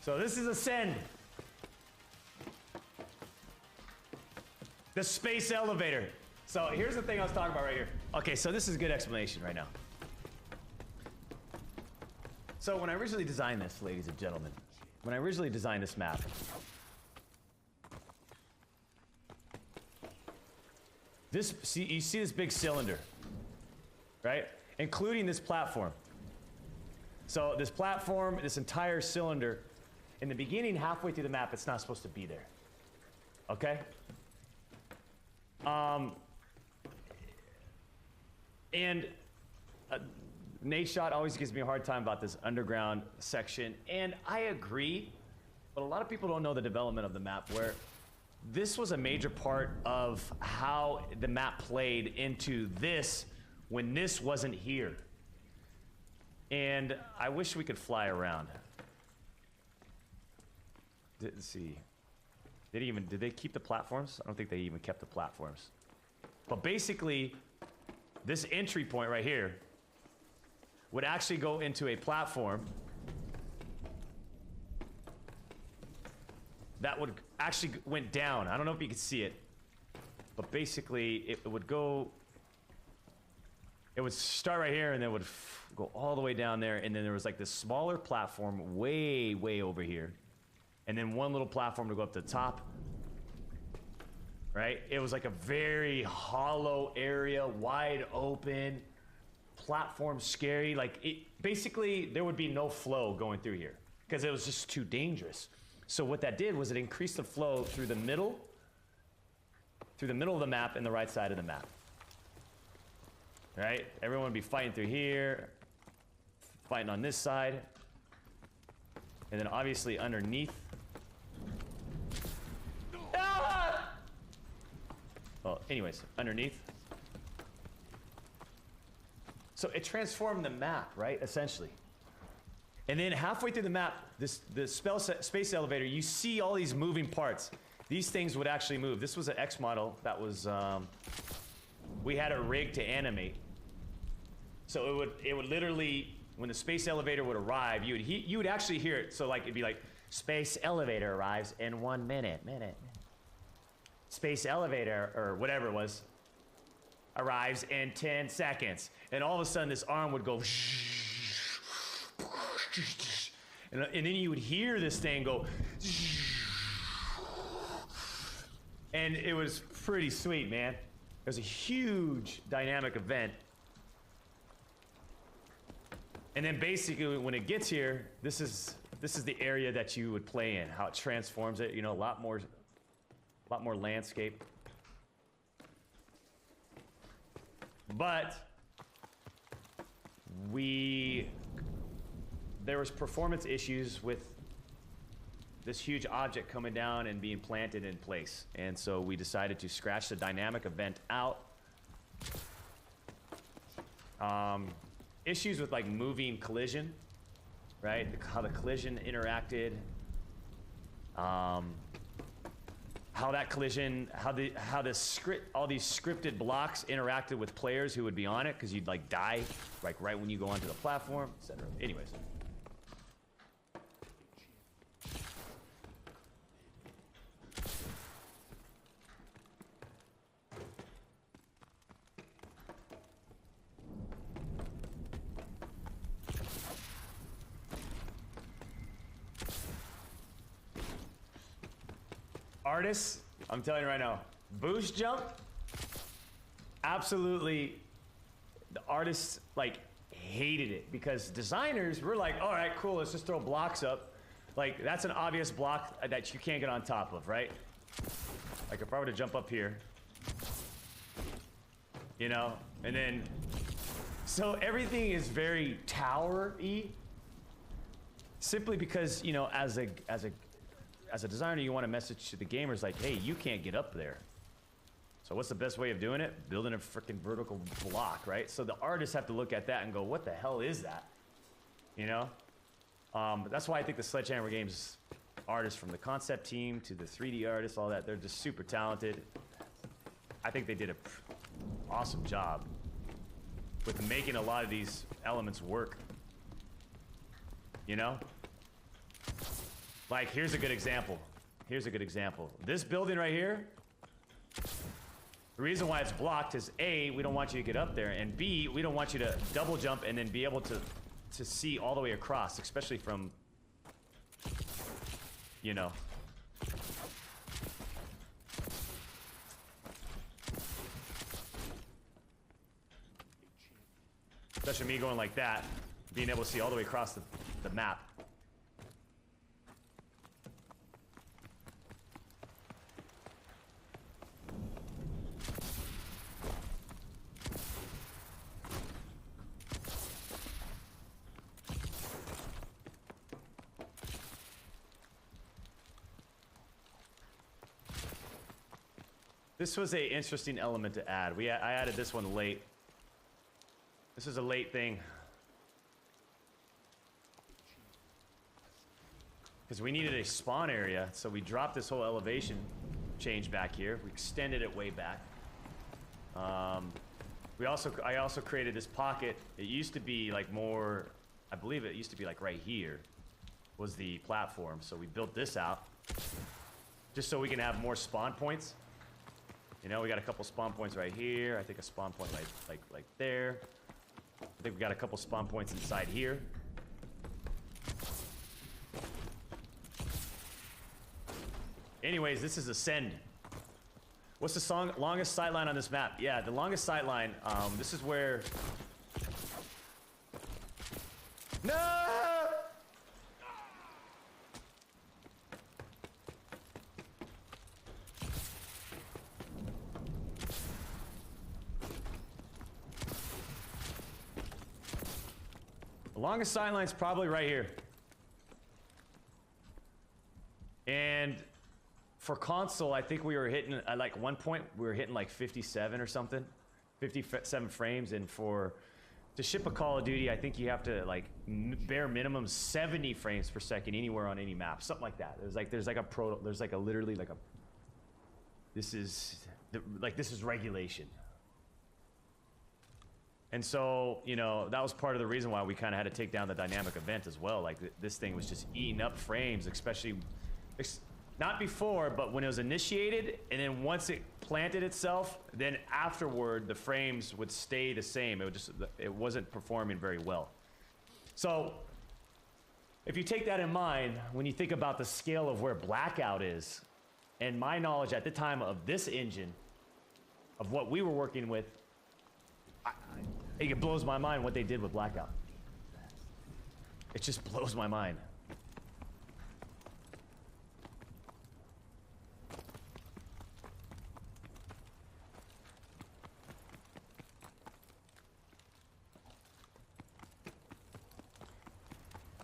So this is Ascend. The space elevator. So here's the thing I was talking about right here. Okay, so this is a good explanation right now. So when I originally designed this, ladies and gentlemen, when I originally designed this map, you see this big cylinder, right? Including this platform. So this platform, this entire cylinder, in the beginning, halfway through the map, it's not supposed to be there. Okay? Nadeshot always gives me a hard time about this underground section, and I agree, but a lot of people don't know the development of the map, where this was a major part of how the map played into this when this wasn't here. And I wish we could fly around. Let's see. Did they keep the platforms? I don't think they even kept the platforms. But basically, this entry point right here would actually go into a platform that would actually went down. I don't know if you can see it, but basically it would go, it would start right here and then would go all the way down there, and then there was like this smaller platform way over here, and then one little platform to go up to the top, right? It was like a very hollow area, wide open, platform scary. Like basically there would be no flow going through here because it was just too dangerous. So what that did was it increased the flow through the middle of the map and the right side of the map. Right? Everyone would be fighting through here, fighting on this side, and then obviously underneath. Ah! Well, anyways, underneath. So it transformed the map, right? Essentially. And then halfway through the map, the space elevator, you see all these moving parts. These things would actually move. This was an X model that was, we had it rigged to animate. So it would literally, when the space elevator would arrive, you would actually hear it. So like, it'd be like, space elevator arrives in 1 minute. Space elevator, or whatever it was, arrives in 10 seconds. And all of a sudden, this arm would go, and then you would hear this thing go, and it was pretty sweet, man. It was a huge dynamic event. And then basically when it gets here, this is the area that you would play in, how it transforms it, you know, a lot more landscape. But there was performance issues with this huge object coming down and being planted in place. And so we decided to scratch the dynamic event out. Issues with like moving collision, right? How the collision interacted. How that collision, how the script, all these scripted blocks interacted with players who would be on it, because you'd like die like right when you go onto the platform, etc. Anyways. Artists, I'm telling you right now, boost jump, absolutely, the artists like hated it, because designers were like, all right, cool, let's just throw blocks up. Like, that's an obvious block that you can't get on top of, right? Like, if I were to jump up here, you know, and then, so everything is very tower-y, simply because, you know, as a designer, you want a message to the gamers like, hey, you can't get up there. So what's the best way of doing it? Building a freaking vertical block, right? So the artists have to look at that and go, what the hell is that? You know? That's why I think the Sledgehammer Games artists, from the concept team to the 3D artists, all that, they're just super talented. I think they did an awesome job with making a lot of these elements work. You know? Like, here's a good example. Here's a good example. This building right here, the reason why it's blocked is A, we don't want you to get up there, and B, we don't want you to double jump and then be able to see all the way across, especially from, you know. Especially me going like that, being able to see all the way across the map. This was a interesting element to add. I added this one late. This is a late thing. Because we needed a spawn area, so we dropped this whole elevation change back here. We extended it way back. I also created this pocket. It used to be like more, I believe it used to be like right here was the platform. So we built this out just so we can have more spawn points. You know, we got a couple spawn points right here. I think a spawn point like there. I think we got a couple spawn points inside here. Anyways, this is Ascend. What's the longest sightline on this map? Yeah, the longest sightline, this is where... No! The longest sightline's probably right here. And for console, I think we were hitting, at like one point, we were hitting like 57 or something. 57 frames, and to ship a Call of Duty, I think you have to like bare minimum 70 frames per second anywhere on any map. Something like that. This is regulation. And so, you know, that was part of the reason why we kind of had to take down the dynamic event as well. Like, this thing was just eating up frames, especially, not before, but when it was initiated, and then once it planted itself, then afterward, the frames would stay the same. It wasn't performing very well. So, if you take that in mind, when you think about the scale of where Blackout is, and my knowledge at the time of this engine, of what we were working with, it blows my mind what they did with Blackout. It just blows my mind.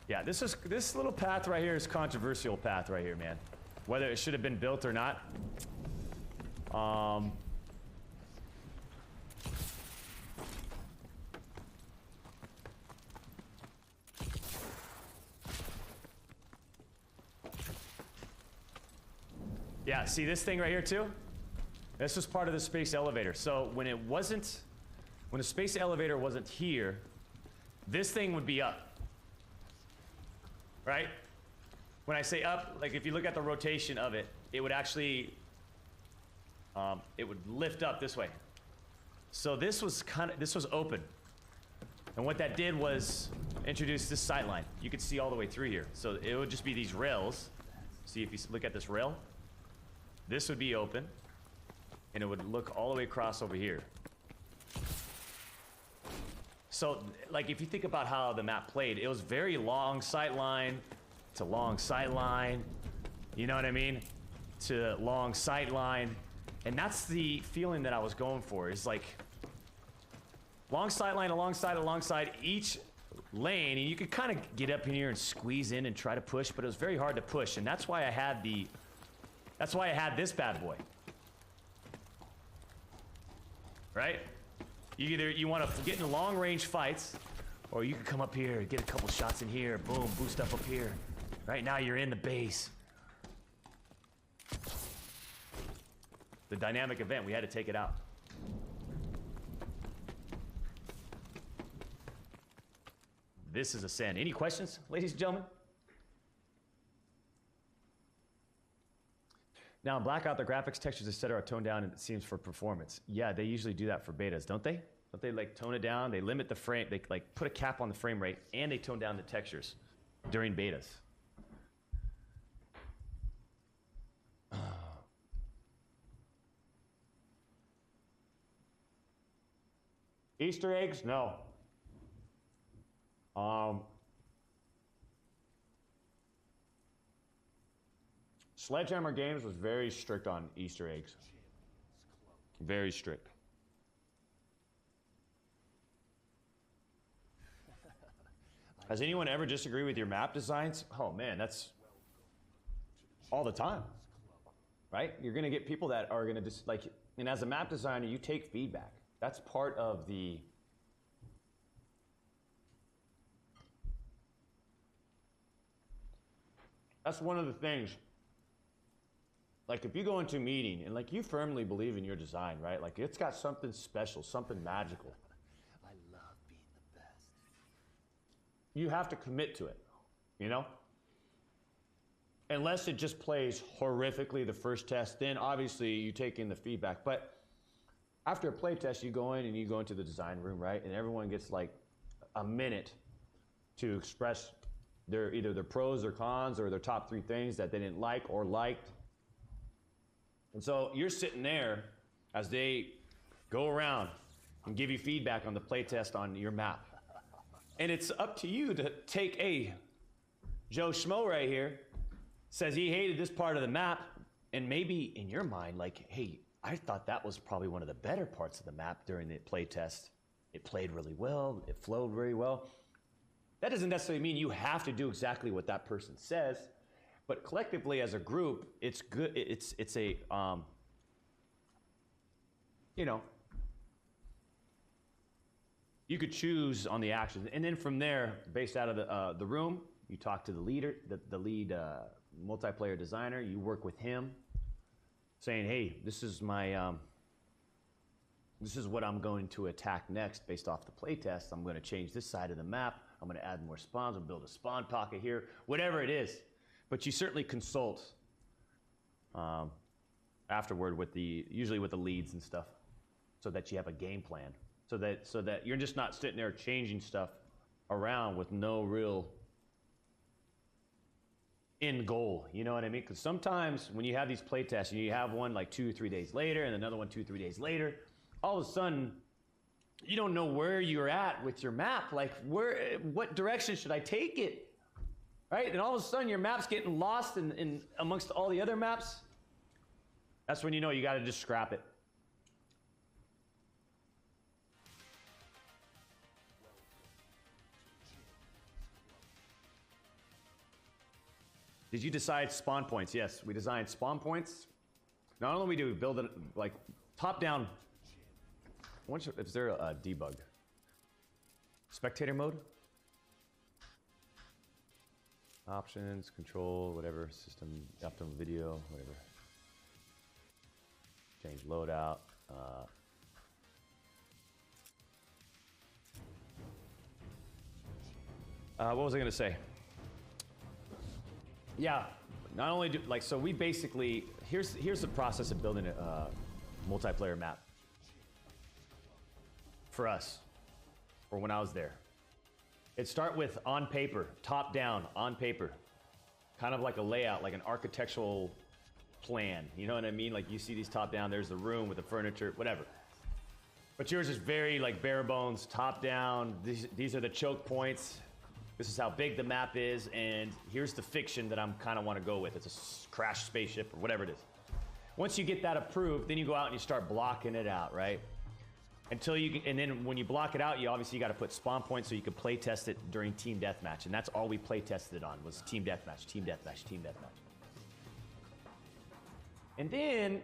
Yeah, this little path right here is controversial path right here, man. Whether it should have been built or not. Yeah, see this thing right here too? This was part of the space elevator. So when the space elevator wasn't here, this thing would be up. Right? When I say up, like if you look at the rotation of it, it would actually, it would lift up this way. So this was open. And what that did was introduce this sight line. You could see all the way through here. So it would just be these rails. See, if you look at this rail, this would be open, and it would look all the way across over here. So, like, if you think about how the map played, it was very long sight line to long sight line, you know what I mean? To long sight line. And that's the feeling that I was going for, is like long sight line, alongside each lane, and you could kind of get up in here and squeeze in and try to push, but it was very hard to push, and that's why I had this bad boy. Right? You want to get in long range fights, or you can come up here, get a couple shots in here, boom, boost up here. Right now you're in the base. The dynamic event, we had to take it out. This is Ascend. Any questions, ladies and gentlemen? Now in Blackout, the graphics, textures, etc. are toned down and it seems for performance. Yeah, they usually do that for betas, don't they? Don't they like tone it down? They limit the frame, they like put a cap on the frame rate and they tone down the textures during betas. Easter eggs? No. Sledgehammer Games was very strict on Easter eggs. Very strict. Has anyone ever disagreed with your map designs? Oh man, that's all the time, right? You're gonna get people that are gonna just like, and as a map designer, you take feedback. That's part of the, that's one of the things. Like if you go into a meeting and like you firmly believe in your design, right? Like it's got something special, something magical. I love being the best. You have to commit to it, you know? Unless it just plays horrifically the first test, then obviously you take in the feedback. But after a play test, you go in and you go into the design room, right? And everyone gets like a minute to express their either their pros or cons or their top 3 things that they didn't like or liked. And so you're sitting there as they go around and give you feedback on the playtest on your map. And it's up to you to take Joe Schmo right here says he hated this part of the map, and maybe in your mind, like, hey, I thought that was probably one of the better parts of the map during the playtest. It played really well, it flowed very well. That doesn't necessarily mean you have to do exactly what that person says. But collectively, as a group, it's good. It's a, you know, you could choose on the actions, and then from there, based out of the room, you talk to the leader, the lead multiplayer designer. You work with him, saying, "Hey, this is my, this is what I'm going to attack next based off the playtest. I'm going to change this side of the map. I'm going to add more spawns. I'll build a spawn pocket here. Whatever it is." But you certainly consult afterward with usually with the leads and stuff, so that you have a game plan, so that you're just not sitting there changing stuff around with no real end goal. You know what I mean? Because sometimes when you have these play tests, and you have one like 2 or 3 days later, and another one 2 or 3 days later, all of a sudden you don't know where you're at with your map. Like what direction should I take it? Right? And all of a sudden your map's getting lost in amongst all the other maps. That's when you know you got to just scrap it. Did you decide spawn points? Yes, we designed spawn points. Not only do we build it like top down. Is there a debug? Spectator mode? Options, control, whatever, system, optimum video, whatever. Change loadout. What was I gonna say? Yeah, not only do, like, so we basically, here's the process of building a multiplayer map. For us, or when I was there. It start with on paper, top down, on paper. Kind of like a layout, like an architectural plan. You know what I mean? Like you see these top down, there's the room with the furniture, whatever. But yours is very like bare bones, top down. These are the choke points. This is how big the map is, and here's the fiction that I'm kind of want to go with. It's a crashed spaceship or whatever it is. Once you get that approved, then you go out and you start blocking it out, right? Until you, and then when you block it out, you obviously got to put spawn points so you can play test it during team deathmatch, and that's all we play tested it on was team deathmatch, team deathmatch, team deathmatch. And then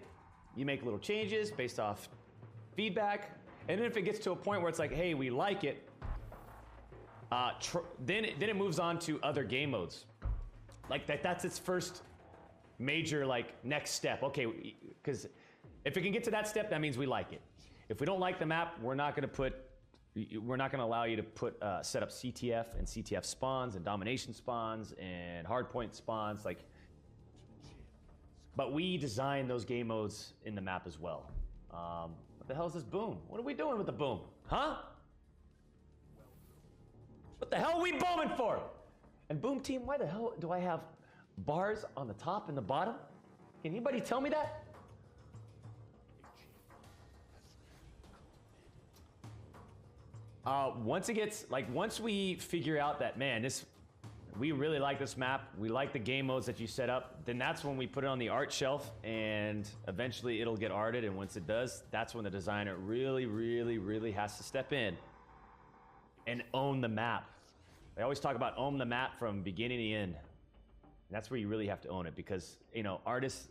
you make little changes based off feedback, and then if it gets to a point where it's like, hey, we like it, then it moves on to other game modes. Like that's its first major like next step. Okay, because if it can get to that step, that means we like it. If we don't like the map, we're not going to allow you to put set up CTF and CTF spawns and domination spawns and hardpoint spawns. Like But we designed those game modes in the map as well. What the hell is this boom? What are we doing with the boom? Huh? What the hell are we booming for? And boom team, why the hell do I have bars on the top and the bottom? Can anybody tell me that? Once we figure out that, man, we really like this map, we like the game modes that you set up, then that's when we put it on the art shelf, and eventually it'll get arted, and once it does, that's when the designer really, really, really has to step in and own the map. They always talk about own the map from beginning to end. And that's where you really have to own it, because, you know, artists,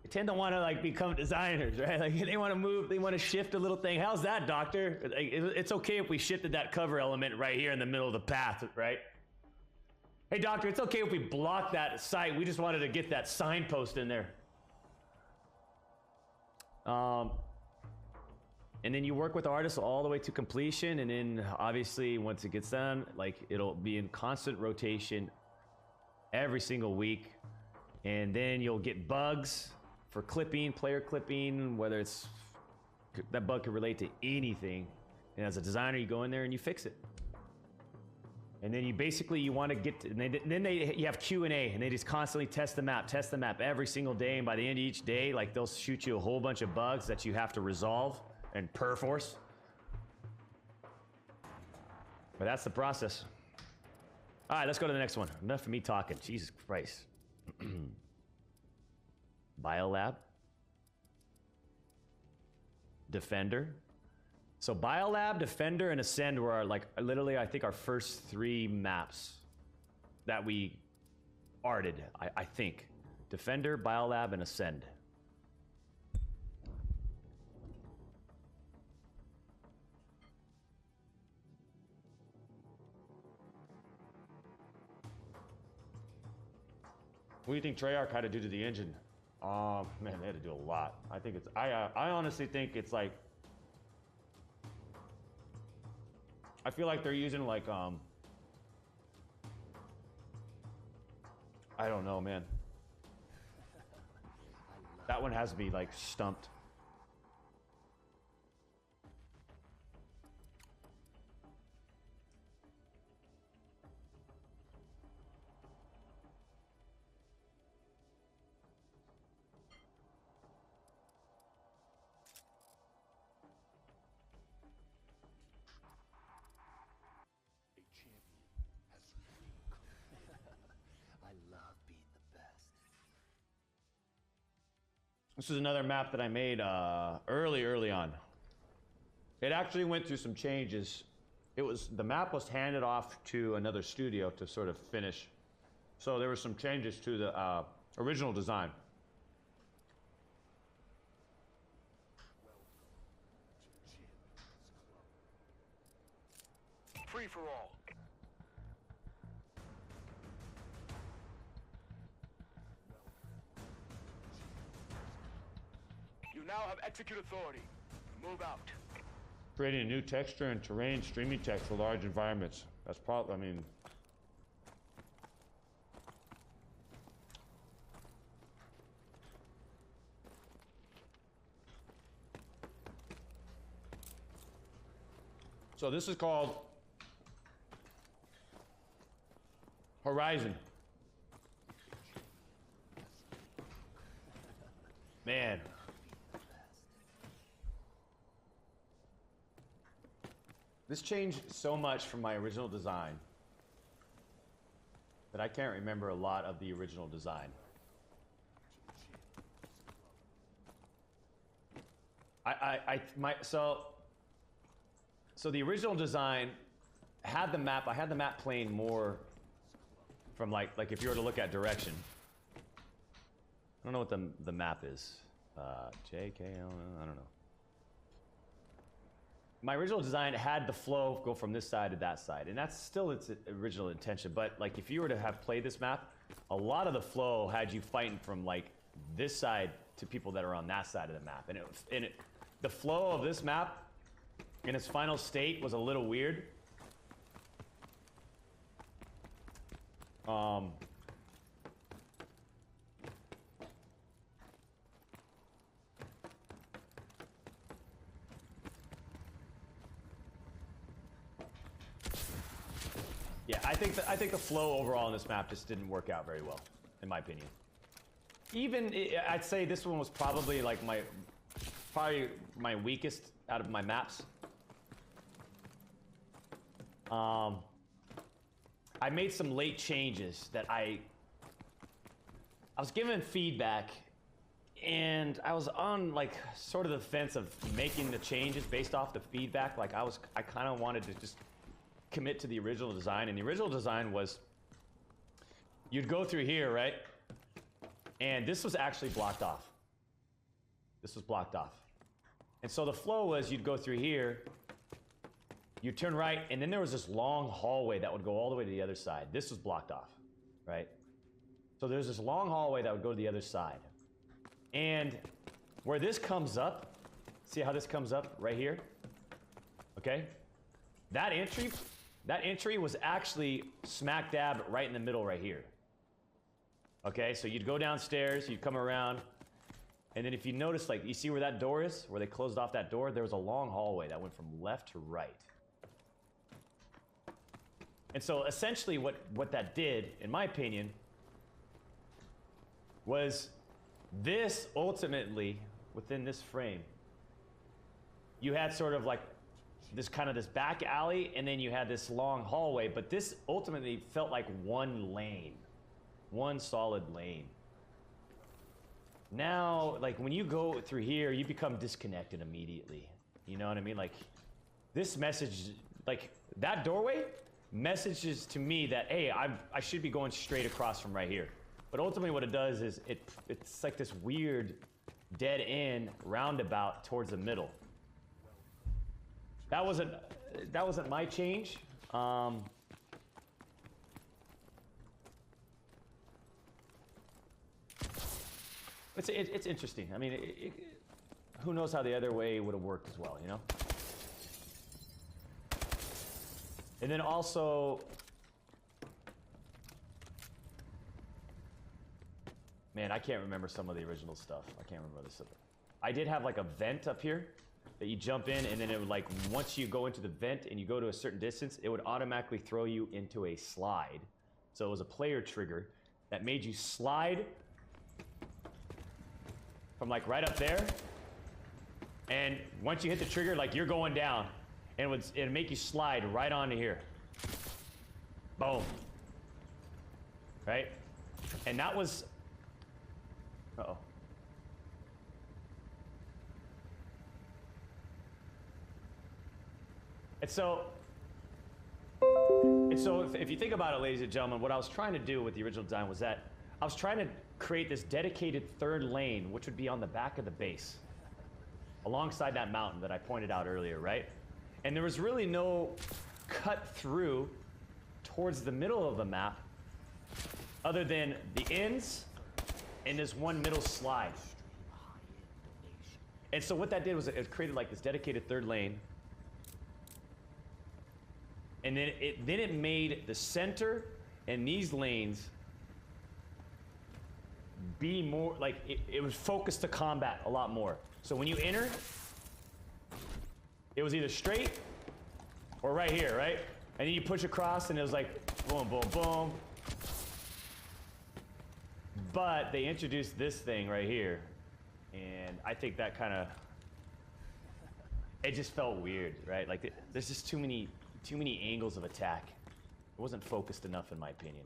they tend to want to like become designers, right? Like they want to move, they want to shift a little thing. How's that, doctor? It's okay if we shifted that cover element right here in the middle of the path, right? Hey, doctor, it's okay if we block that site. We just wanted to get that signpost in there. And then you work with artists all the way to completion, and then obviously once it gets done, like it'll be in constant rotation every single week, and then you'll get bugs for clipping, player clipping, whether it's that bug could relate to anything, and as a designer you go in there and you fix it. And then you want to get to, you have Q&A, and they just constantly test the map every single day, and by the end of each day, like they'll shoot you a whole bunch of bugs that you have to resolve and perforce. But that's the process. All right, let's go to the next one. Enough of me talking. Jesus Christ. Biolab. Defender. So Biolab, Defender, and Ascend were literally, I think, our first 3 maps that we arted, I think. Defender, Biolab, and Ascend. What do you think Treyarch had to do to the engine? Man, they had to do a lot. I think it's, I honestly think it's like, I feel like they're using like, I don't know, man. That one has to be like stumped. This is another map that I made early on. It actually went through some changes. The map was handed off to another studio to sort of finish. So there were some changes to the original design. Free for all. You now have execute authority. Move out. Creating a new texture and terrain streaming text for large environments. That's probably, I mean. So this is called Horizon. Man. This changed so much from my original design that I can't remember a lot of the original design. So the original design had the map. I had the map playing more from like if you were to look at direction. I don't know what the map is. JKL, I don't know. My original design had the flow go from this side to that side, and that's still its original intention. But like if you were to have played this map, a lot of the flow had you fighting from like this side to people that are on that side of the map, and the flow of this map in its final state was a little weird. I think the flow overall in this map just didn't work out very well, in my opinion. Even I'd say this one was probably like probably my weakest out of my maps. I made some late changes that I was given feedback, and I was on like sort of the fence of making the changes based off the feedback. Like I kind of wanted to just commit to the original design, and the original design was you'd go through here, right? And this was actually blocked off. This was blocked off. And so the flow was you'd go through here, you'd turn right, and then there was this long hallway that would go all the way to the other side. This was blocked off, right? So there's this long hallway that would go to the other side. And where this comes up, see how this comes up right here? Okay? That entry was actually smack dab right in the middle right here. Okay, so you'd go downstairs, you'd come around, and then if you notice, like, you see where that door is? Where they closed off that door? There was a long hallway that went from left to right. And so essentially what that did, in my opinion, was this ultimately, within this frame, you had sort of like this back alley, and then you had this long hallway, but this ultimately felt like one lane. One solid lane. Now, like when you go through here, you become disconnected immediately. You know what I mean? Like this message, like that doorway messages to me that, hey, I should be going straight across from right here. But ultimately what it does is it's like this weird dead end roundabout towards the middle. That wasn't my change. It's interesting. I mean, who knows how the other way would have worked as well, you know? And then also, man, I can't remember some of the original stuff. I can't remember this. I did have like a vent up here that you jump in, and then it would like, once you go into the vent and you go to a certain distance, it would automatically throw you into a slide. So it was a player trigger that made you slide from like right up there, and once you hit the trigger, like you're going down, and it'd make you slide right onto here. Boom. Right? And that was, uh-oh. And so if you think about it, ladies and gentlemen, what I was trying to do with the original design was that I was trying to create this dedicated third lane, which would be on the back of the base, alongside that mountain that I pointed out earlier, right? And there was really no cut through towards the middle of the map, other than the ends and this one middle slide. And so what that did was it created like this dedicated third lane, and then it made the center and these lanes be more like it was focused to combat a lot more. So when you enter, it was either straight or right here, right? And then you push across and it was like boom, boom, boom. But they introduced this thing right here, and I think that kind of, it just felt weird, right? Like there's just too many angles of attack. It wasn't focused enough, in my opinion.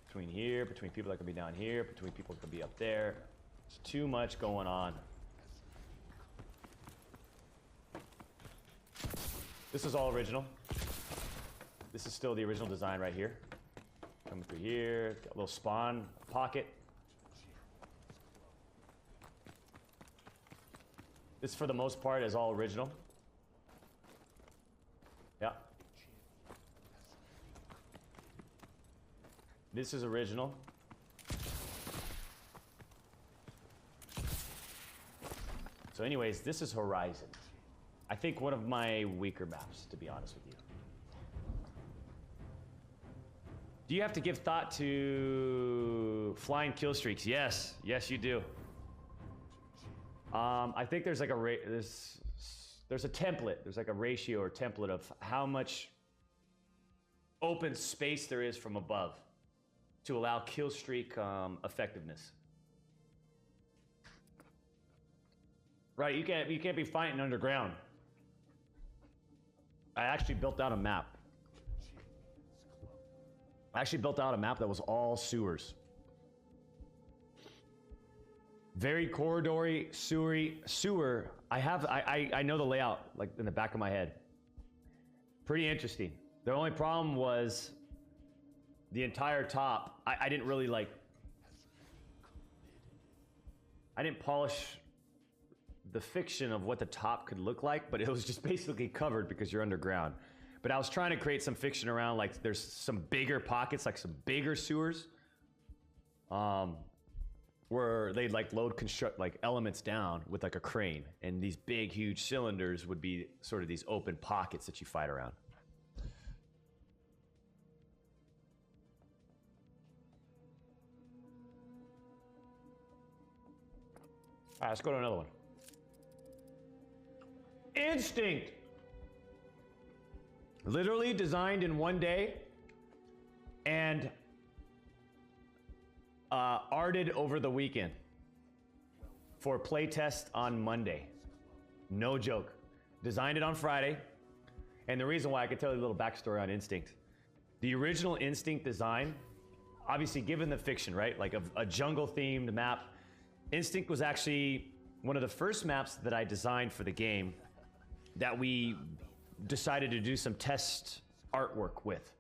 Between here, between people that could be down here, between people that could be up there. There's too much going on. This is all original. This is still the original design right here. Coming through here, got a little spawn pocket. This, for the most part, is all original. Yeah. This is original. So anyways, this is Horizon. I think one of my weaker maps, to be honest with you. Do you have to give thought to flying kill streaks? Yes, yes you do. I think there's like there's a template. There's like a ratio or template of how much open space there is from above to allow kill streak effectiveness. Right, you can't be fighting underground. I actually built out a map. I actually built out a map that was all sewers. Very corridory, sewer. I know the layout like in the back of my head. Pretty interesting. The only problem was the entire top. I didn't really like. I didn't polish the fiction of what the top could look like, but it was just basically covered because you're underground. But I was trying to create some fiction around like there's some bigger pockets, like some bigger sewers, where they'd like load construct like elements down with like a crane, and these big huge cylinders would be sort of these open pockets that you fight around. All right, let's go to another one. Instinct. Literally designed in one day and arted over the weekend for playtest on Monday. No joke. Designed it on Friday. And the reason why, I can tell you a little backstory on Instinct. The original Instinct design, obviously given the fiction, right? Like a jungle themed map. Instinct was actually one of the first maps that I designed for the game that we decided to do some test artwork with.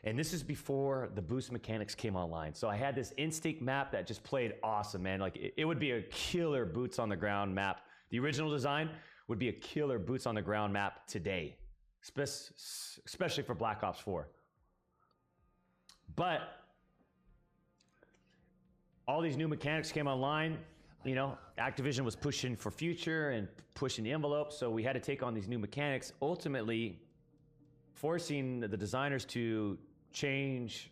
And this is before the boost mechanics came online. So I had this Instinct map that just played awesome, man. Like it would be a killer boots on the ground map. The original design would be a killer boots on the ground map today, especially for Black Ops 4. But all these new mechanics came online. You know, Activision was pushing for future and pushing the envelope, so we had to take on these new mechanics, ultimately forcing the designers to change,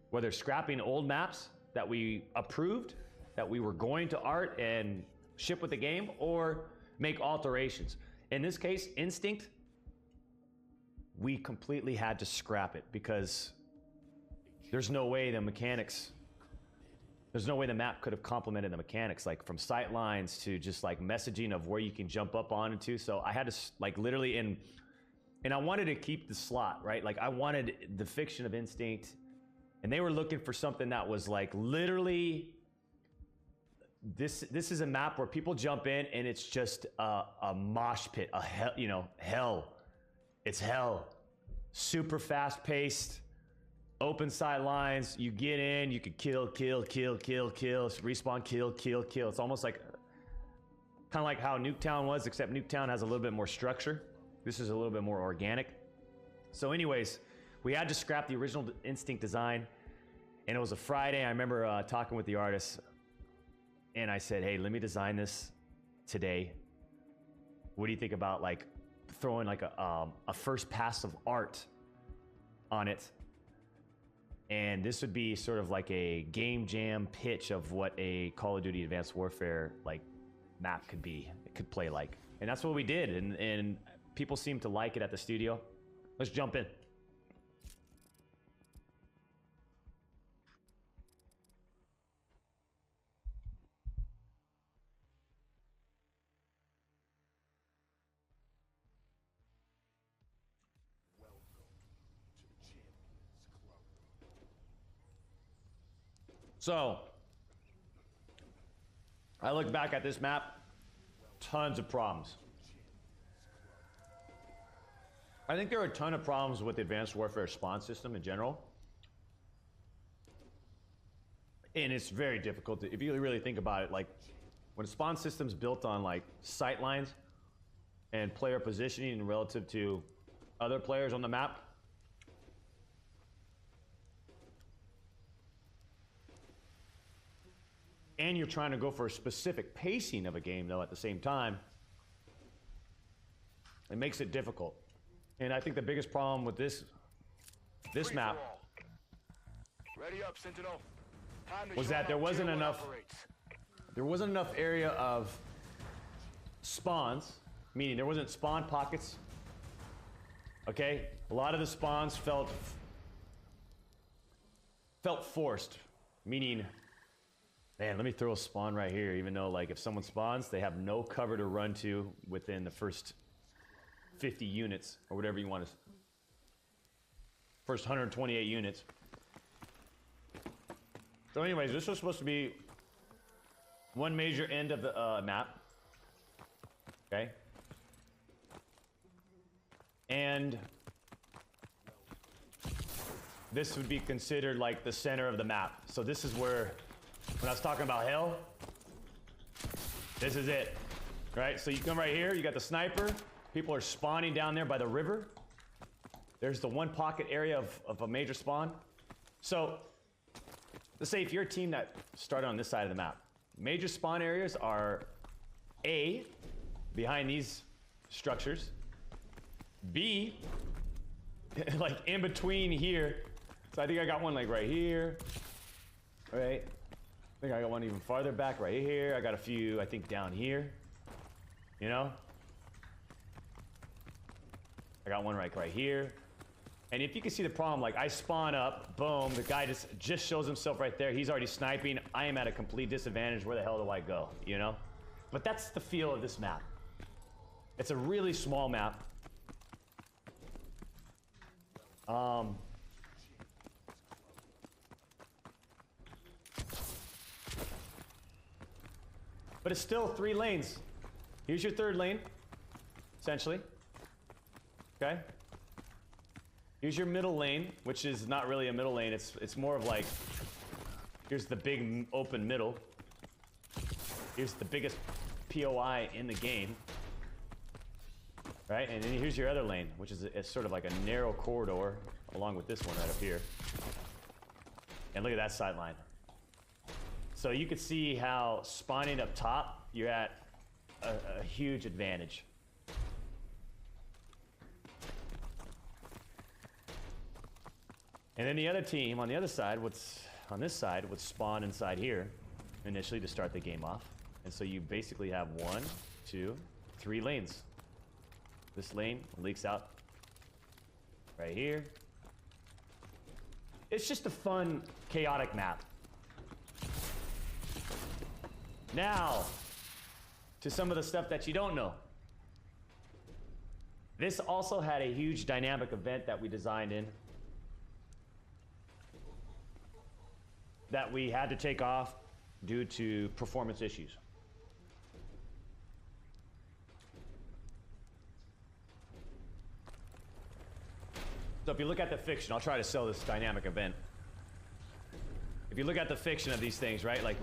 whether scrapping old maps that we approved, that we were going to art and ship with the game, or make alterations. In this case, Instinct, we completely had to scrap it because there's no way the mechanics... There's no way the map could have complemented the mechanics, like from sight lines to just like messaging of where you can jump up onto. So I had to like literally and I wanted to keep the slot, right? Like I wanted the fiction of Instinct, and they were looking for something that was like literally, this is a map where people jump in and it's just a mosh pit, a hell, you know, hell. It's hell. Super fast paced. Open sight lines, you get in, you could kill, respawn, kill. It's almost like, kind of like how Nuketown was, except Nuketown has a little bit more structure. This is a little bit more organic. So anyways, we had to scrap the original Instinct design, and it was a Friday. I remember talking with the artist, and I said, hey, let me design this today. What do you think about like throwing like a first pass of art on it? And this would be sort of like a game jam pitch of what a Call of Duty Advanced Warfare like map could be. It could play like. And that's what we did. And people seem to like it at the studio. Let's jump in. So, I look back at this map, tons of problems. I think there are a ton of problems with the Advanced Warfare spawn system in general. And it's very difficult to, if you really think about it, like when a spawn system's built on like sight lines and player positioning relative to other players on the map, and you're trying to go for a specific pacing of a game, though, at the same time, it makes it difficult. And I think the biggest problem with this map Ready up, Sentinel. Time to was show that there how wasn't Tier 1 enough operates. there wasn't enough area of spawns, meaning there wasn't spawn pockets. Okay, a lot of the spawns felt forced, meaning, man, let me throw a spawn right here, even though like if someone spawns, they have no cover to run to within the first 50 units or whatever you want to. First 128 units. So anyways, this was supposed to be one major end of the map. Okay. And this would be considered like the center of the map. So this is where, when I was talking about hell, this is it, right? So you come right here, you got the sniper. People are spawning down there by the river. There's the one pocket area of a major spawn. So let's say if you're a team that started on this side of the map, major spawn areas are A, behind these structures, B, like in between here. So I think I got one like right here, right? I think I got one even farther back right here. I got a few, I think, down here, you know? I got one right here. And if you can see the problem, like I spawn up, boom, the guy just shows himself right there. He's already sniping. I am at a complete disadvantage. Where the hell do I go, you know? But that's the feel of this map. It's a really small map. But it's still 3 lanes. Here's your 3rd lane, essentially. Okay? Here's your middle lane, which is not really a middle lane. It's more of like, here's the big open middle. Here's the biggest POI in the game. Right? And then here's your other lane, which is sort of like a narrow corridor, along with this one right up here. And look at that sideline. So you can see how spawning up top, you're at a huge advantage. And then the other team on the other side, on this side, would spawn inside here initially to start the game off. And so you basically have 1, 2, 3 lanes. This lane leaks out right here. It's just a fun, chaotic map. Now, to some of the stuff that you don't know. This also had a huge dynamic event that we designed in that we had to take off due to performance issues. So if you look at the fiction, I'll try to sell this dynamic event. If you look at the fiction of these things, right? Like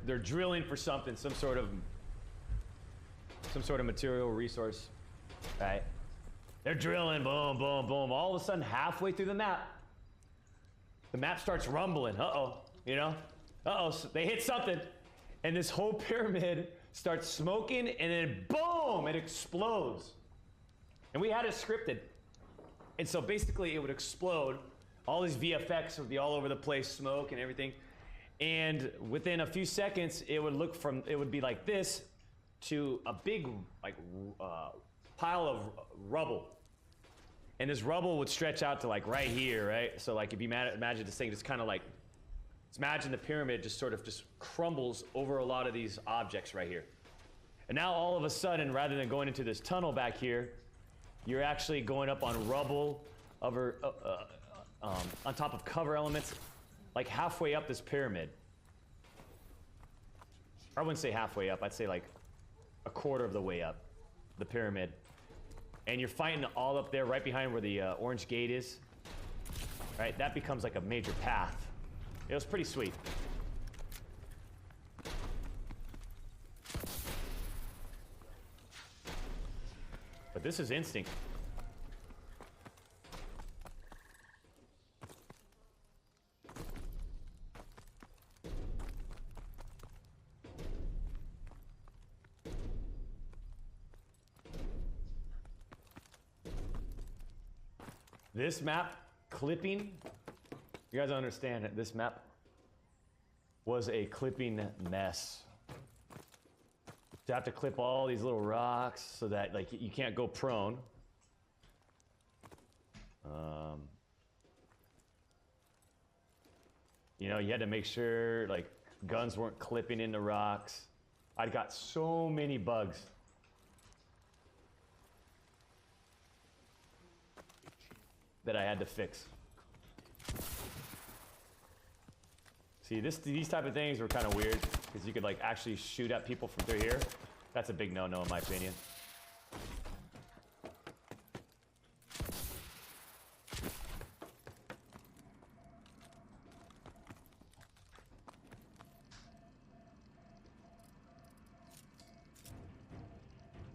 they're drilling for something, some sort of material resource, right? They're drilling, boom, boom, boom. All of a sudden, halfway through the map starts rumbling. Uh-oh, you know? Uh-oh, so they hit something. And this whole pyramid starts smoking, and then boom, it explodes. And we had it scripted. And so basically it would explode. All these VFX would be all over the place, smoke and everything. And within a few seconds, it would be like this to a big pile of rubble. And this rubble would stretch out to like right here, right? So like if you imagine this thing, just kind of like, imagine the pyramid just sort of just crumbles over a lot of these objects right here. And now all of a sudden, rather than going into this tunnel back here, you're actually going up on rubble over, on top of cover elements, like halfway up this pyramid. I wouldn't say halfway up, I'd say like a quarter of the way up the pyramid. And you're fighting all up there right behind where the orange gate is, right? That becomes like a major path. It was pretty sweet. But this is instinct. This map clipping, you guys understand that this map was a clipping mess. to have to clip all these little rocks so that like you can't go prone. You know, you had to make sure like guns weren't clipping into rocks. I got so many bugs. That I had to fix. See, these type of things were kind of weird because you could like actually shoot at people from through here. That's a big no-no in my opinion.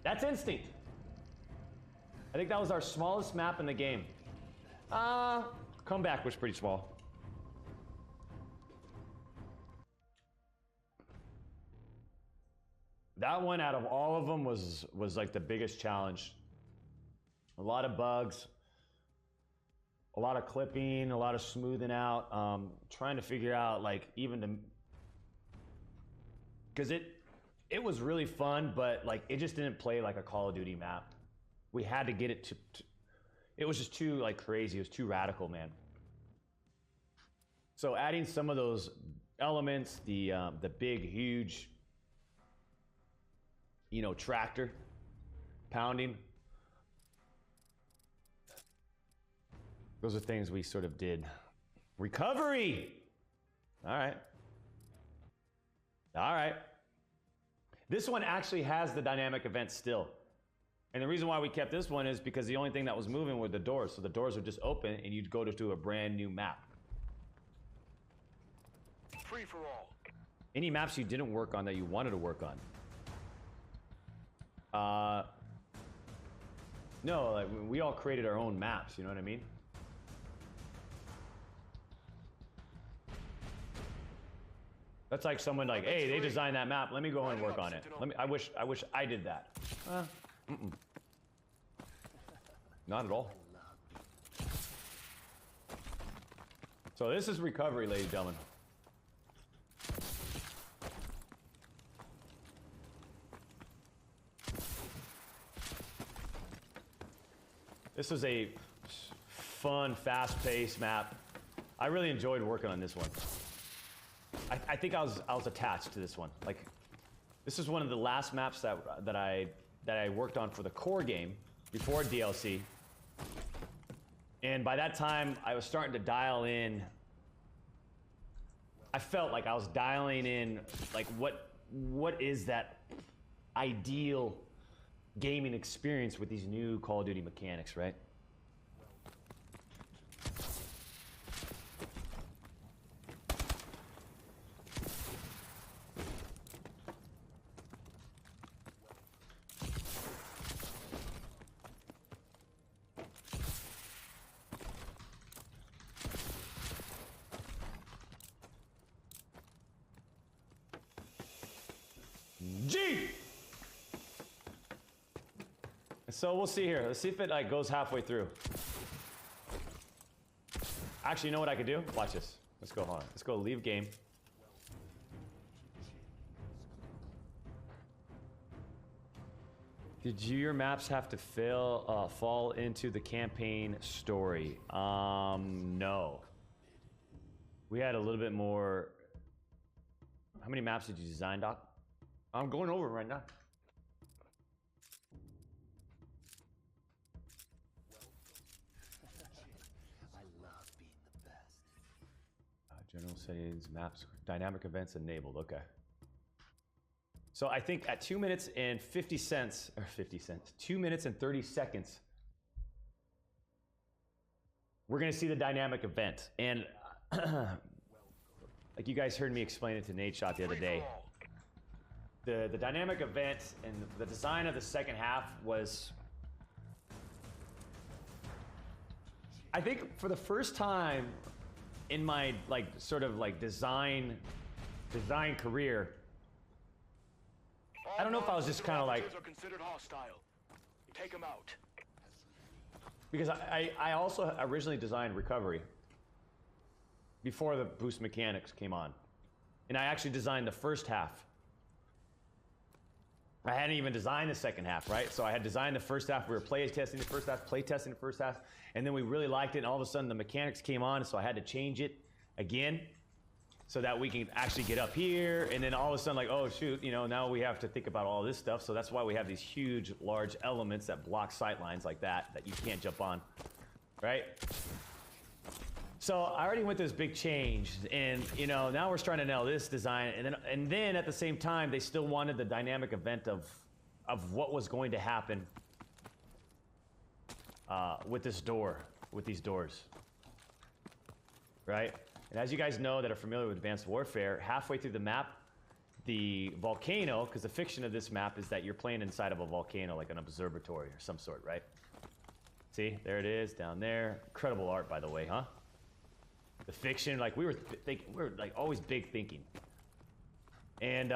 That's Instinct. I think that was our smallest map in the game. Comeback was pretty small. That one out of all of them was like the biggest challenge. A lot of bugs, a lot of clipping, a lot of smoothing out, trying to figure out like even to, because it was really fun, but like it just didn't play like a Call of Duty map. We had to get it to it was just too like crazy. It was too radical, man. So adding some of those elements, the big, huge, you know, tractor pounding. Those are things we sort of did. Recovery. All right. All right. This one actually has the dynamic event still. And the reason why we kept this one is because the only thing that was moving were the doors. So the doors would just open and you'd go to a brand new map. Free for all. Any maps you didn't work on that you wanted to work on? No, like we all created our own maps, you know what I mean? That's like someone like, hey, they designed that map. Let me go and work on it. I wish I did that. Not at all. So this is recovery, ladies and gentlemen. This was a fun, fast-paced map. I really enjoyed working on this one. I think I was attached to this one. Like, this is one of the last maps that I worked on for the core game before DLC. And by that time, I was starting to dial in. I felt like I was dialing in, like what is that ideal gaming experience with these new Call of Duty mechanics, right? G! So we'll see here. Let's see if it like goes halfway through. Actually, you know what I could do? Watch this. Let's go on. Let's go leave game. Did your maps have to fall into the campaign story? No. We had a little bit more. How many maps did you design, Doc? I'm going over right now. I love being the best. General settings, maps, dynamic events enabled. Okay. So I think at 2 minutes and 50 cents, or 50 cents, 2 minutes and 30 seconds, we're gonna see the dynamic event. And like you guys heard me explain it to Nadeshot the other day. The dynamic event and the design of the second half was, I think for the first time in my like sort of like design career, I don't know if I was just kind of like, Are considered hostile. Take them out. because I also originally designed recovery before the boost mechanics came on. And I actually designed the first half. I hadn't even designed the second half, right? So I had designed the first half. We were play testing the first half, and then we really liked it. And all of a sudden, the mechanics came on, so I had to change it again, so that we can actually get up here. And then all of a sudden, like, oh shoot, you know, now we have to think about all this stuff. So that's why we have these huge, large elements that block sight lines like that you can't jump on, right? So I already went through this big change, and you know, now we're starting to nail this design, and then at the same time, they still wanted the dynamic event of what was going to happen with this door, with these doors, right? And as you guys know that are familiar with Advanced Warfare, halfway through the map, the volcano, because the fiction of this map is that you're playing inside of a volcano, like an observatory or some sort, right? See, there it is down there. Incredible art, by the way, huh? The fiction, like we were like always big thinking. And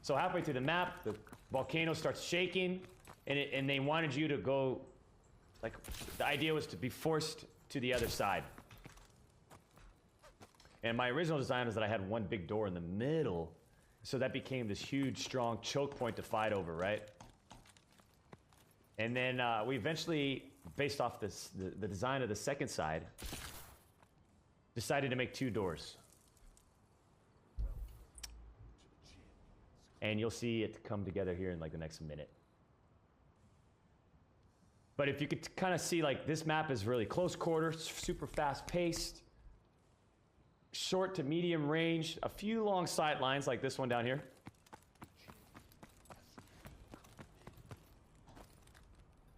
so halfway through the map, the volcano starts shaking, and they wanted you to go, like the idea was to be forced to the other side. And my original design was that I had one big door in the middle, so that became this huge, strong choke point to fight over, right? And then we eventually, based off this, the design of the second side, decided to make two doors. And you'll see it come together here in like the next minute. But if you could kind of see, like, this map is really close quarters, super fast paced, short to medium range, a few long sight lines like this one down here.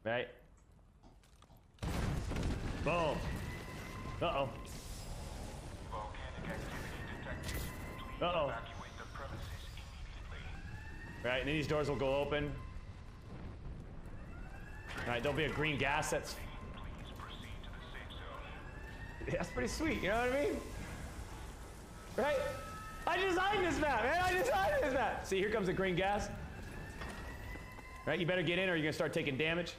Right? Boom. Uh-oh. Volcanic activity detected. Please Uh-oh. evacuate the premises immediately. Right, and then these doors will go open. All right, there'll be a green gas that's... Please proceed to the safe zone. That's pretty sweet, you know what I mean? Right? I designed this map, man. I designed this map. See, here comes the green gas. Right, you better get in or you're gonna start taking damage.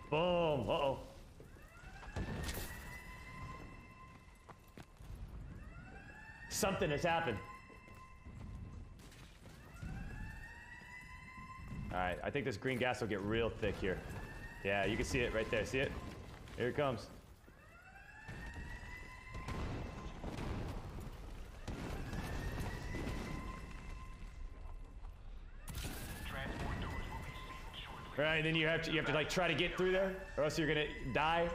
Boom, uh-oh. Something has happened. All right, I think this green gas will get real thick here. Yeah, you can see it right there, see it? Here it comes. Transport doors will be sealed shortly. Right, and then you have to like try to get through there, or else you're gonna die.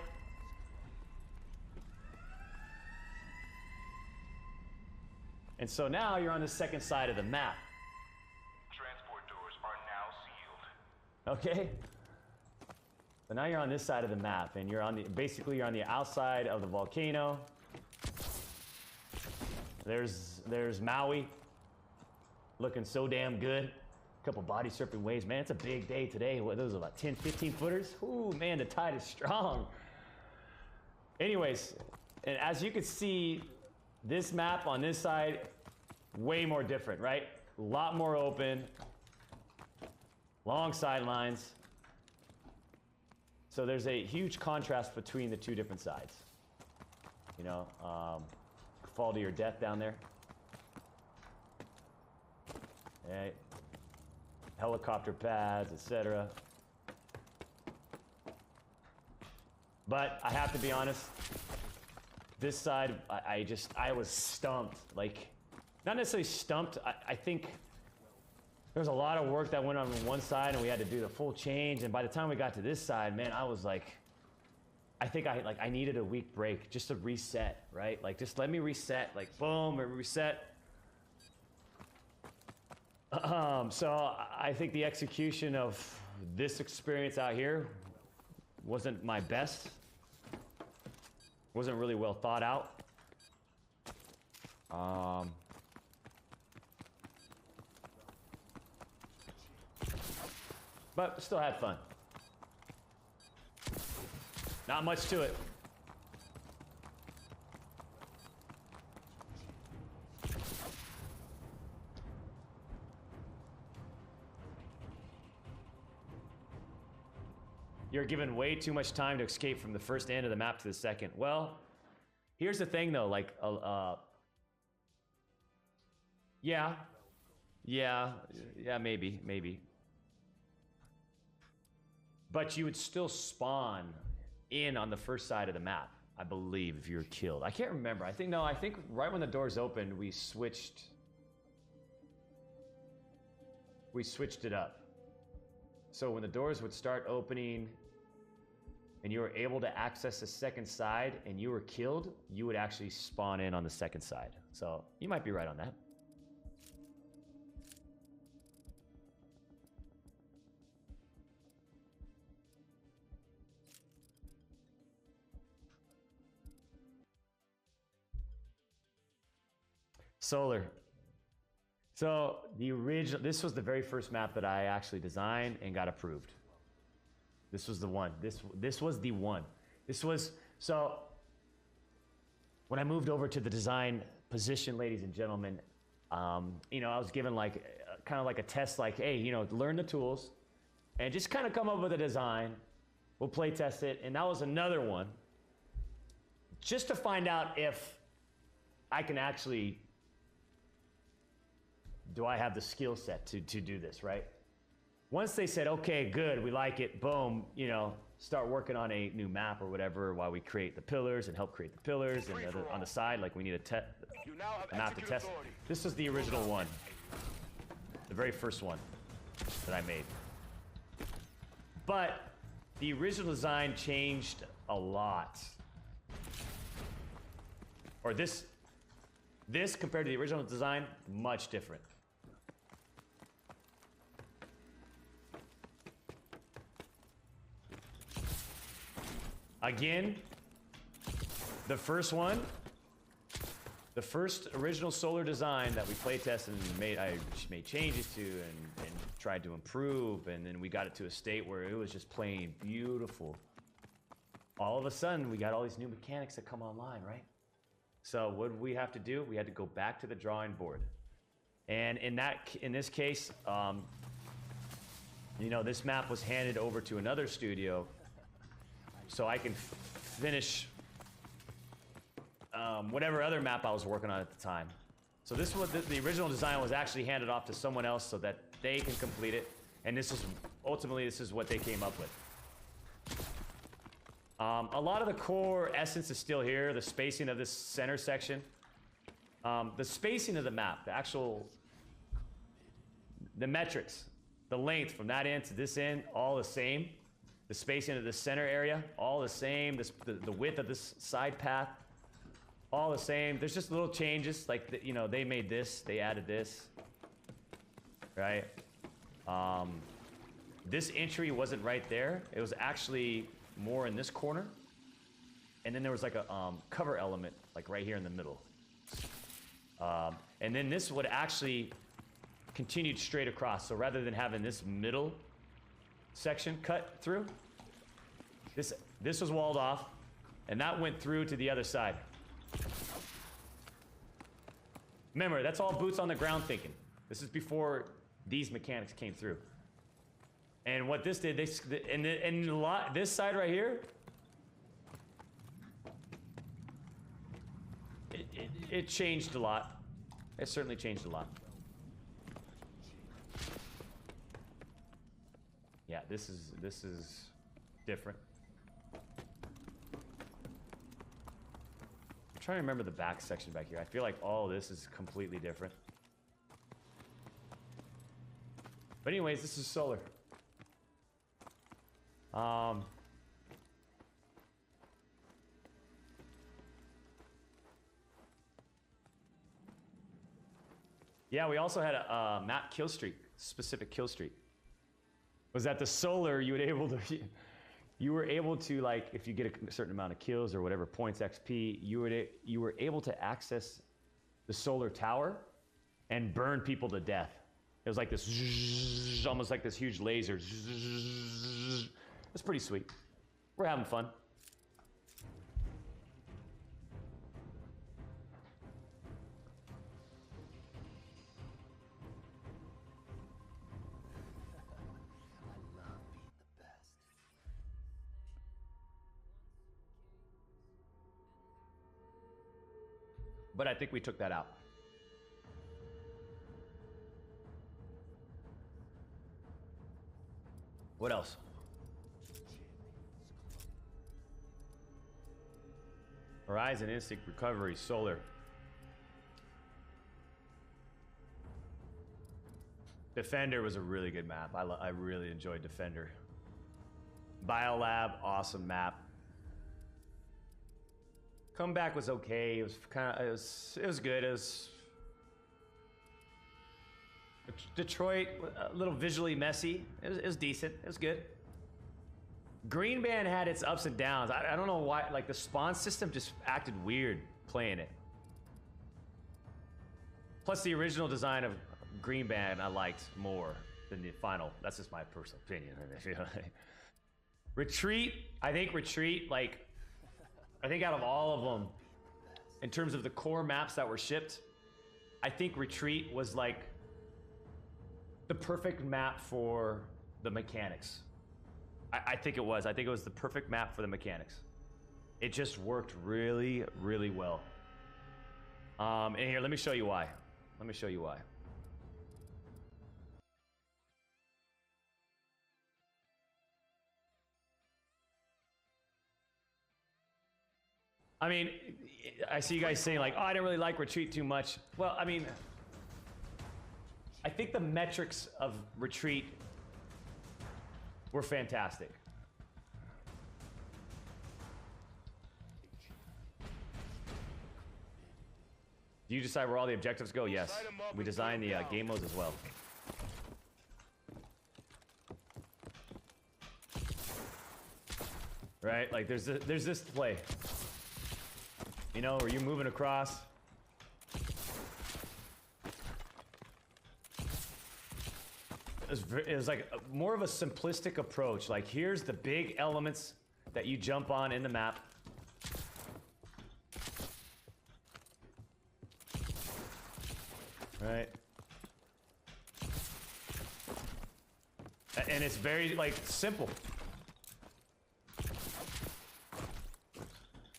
And so now you're on the second side of the map. Transport doors are now sealed. Okay? So now you're on this side of the map, and you're on the basically you're on the outside of the volcano. There's Maui, looking so damn good. A couple body surfing waves, man. It's a big day today. What, those are about 10, 15 footers? Ooh, man, the tide is strong. Anyways, and as you can see, this map on this side, way more different, right? A lot more open, long sidelines. So there's a huge contrast between the two different sides. You know, fall to your death down there. Okay. Helicopter pads, etc. But I have to be honest, this side, I was stumped. Like, not necessarily stumped. I think there was a lot of work that went on one side, and we had to do the full change. And by the time we got to this side, man, I was like, I think I needed a week break just to reset, right? Like, just let me reset. Like, boom, reset. So I think the execution of this experience out here wasn't my best. Wasn't really well thought out. But still had fun. Not much to it. You're given way too much time to escape from the first end of the map to the second. Well, here's the thing though, like, Yeah. Yeah. Yeah, maybe. But you would still spawn in on the first side of the map, I believe, if you were killed. I can't remember. I think right when the doors opened, we switched it up. So when the doors would start opening and you were able to access the second side and you were killed, you would actually spawn in on the second side. So you might be right on that. Solar. So this was the very first map that I actually designed and got approved. This was the one. This was the one. So when I moved over to the design position, ladies and gentlemen, I was given like kind of like a test, like, hey, learn the tools and just kind of come up with a design. We'll play test it, and that was another one, just to find out if I can actually. Do I have the skill set to do this, right? Once they said, okay, good, we like it, boom, start working on a new map or whatever while we create the pillars and help create the pillars, and on the side, like we need a map to test. This was the original one, the very first one that I made. But the original design changed a lot. Or this compared to the original design, much different. Again, the first original solar design that we play tested and I made changes to and tried to improve, and then we got it to a state where it was just plain beautiful. All of a sudden, we got all these new mechanics that come online, right? So what did we have to do? We had to go back to the drawing board. And in this case, this map was handed over to another studio so I can finish whatever other map I was working on at the time. So this was the original design was actually handed off to someone else so that they can complete it. And this is what they came up with. A lot of the core essence is still here. The spacing of this center section, the spacing of the map, the metrics, the length from that end to this end, all the same. The spacing of the center area, all the same. The width of this side path, all the same. There's just little changes, like they made this, they added this, right? This entry wasn't right there. It was actually more in this corner, and then there was like a cover element, like right here in the middle. And then this would actually continued straight across. So rather than having this middle section cut through, this was walled off, and that went through to the other side. Remember, that's all boots on the ground thinking. This is before these mechanics came through. And what this did, this side right here, it changed a lot. It certainly changed a lot. Yeah, this is different. I'm trying to remember the back section back here. I feel like all of this is completely different. But anyways, this is solar. Yeah, we also had a map kill streak, specific kill streak. Was that the solar you were able to, like, if you get a certain amount of kills or whatever points XP, you were able to access the solar tower and burn people to death. It was like this, almost like this huge laser. It's pretty sweet. We're having fun. But I think we took that out. What else? Horizon, Instinct, Recovery, Solar. Defender was a really good map. I really enjoyed Defender. Biolab, awesome map. Comeback was okay. It was kind of it was good. It was Detroit, a little visually messy. It was decent. It was good. Green Band had its ups and downs. I don't know why. Like the spawn system just acted weird playing it. Plus the original design of Green Band I liked more than the final. That's just my personal opinion. Retreat, I think Retreat, like, I think out of all of them, in terms of the core maps that were shipped, I think Retreat was like the perfect map for the mechanics. I think it was. I think it was the perfect map for the mechanics. It just worked really, really well. And here, let me show you why. Let me show you why. I mean, I see you guys saying like, oh, I didn't really like Retreat too much. Well, I mean, I think the metrics of Retreat were fantastic. Do you decide where all the objectives go? Yes. We design the game modes as well. Right? Like there's this play. You know, where you're moving across. It was like more of a simplistic approach. Like here's the big elements that you jump on in the map. Right. And it's very like simple.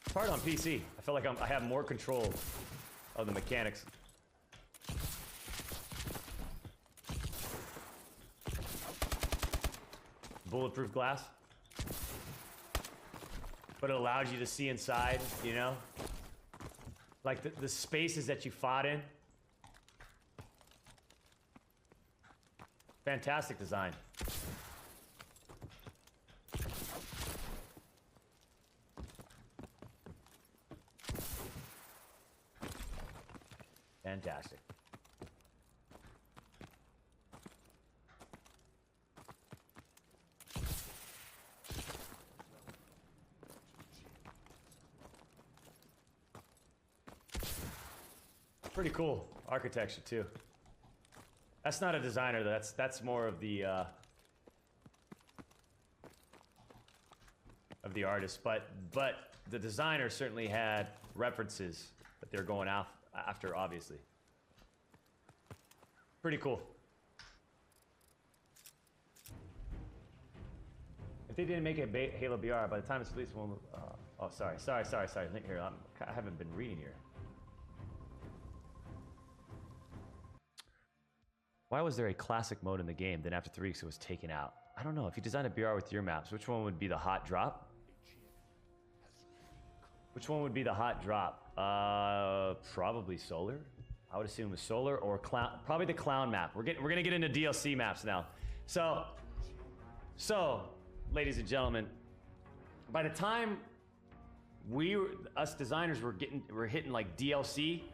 It's hard on PC. I feel like I have more control of the mechanics. Bulletproof glass. But it allows you to see inside, you know? Like the spaces that you fought in. Fantastic design. Fantastic. Pretty cool architecture too. That's not a designer, that's more of the artist, but the designer certainly had references that they're going after, obviously. Pretty cool. If they didn't make a Halo BR, by the time it's released, we'll, oh, sorry. Here, I haven't been reading here. Why was there a classic mode in the game? Then after 3 weeks, it was taken out. I don't know. If you design a BR with your maps, which one would be the hot drop? Which one would be the hot drop? Probably Solar. I would assume it was Solar or Clown. Probably the Clown map. We're gonna get into DLC maps now. So, ladies and gentlemen, by the time us designers were hitting like DLC,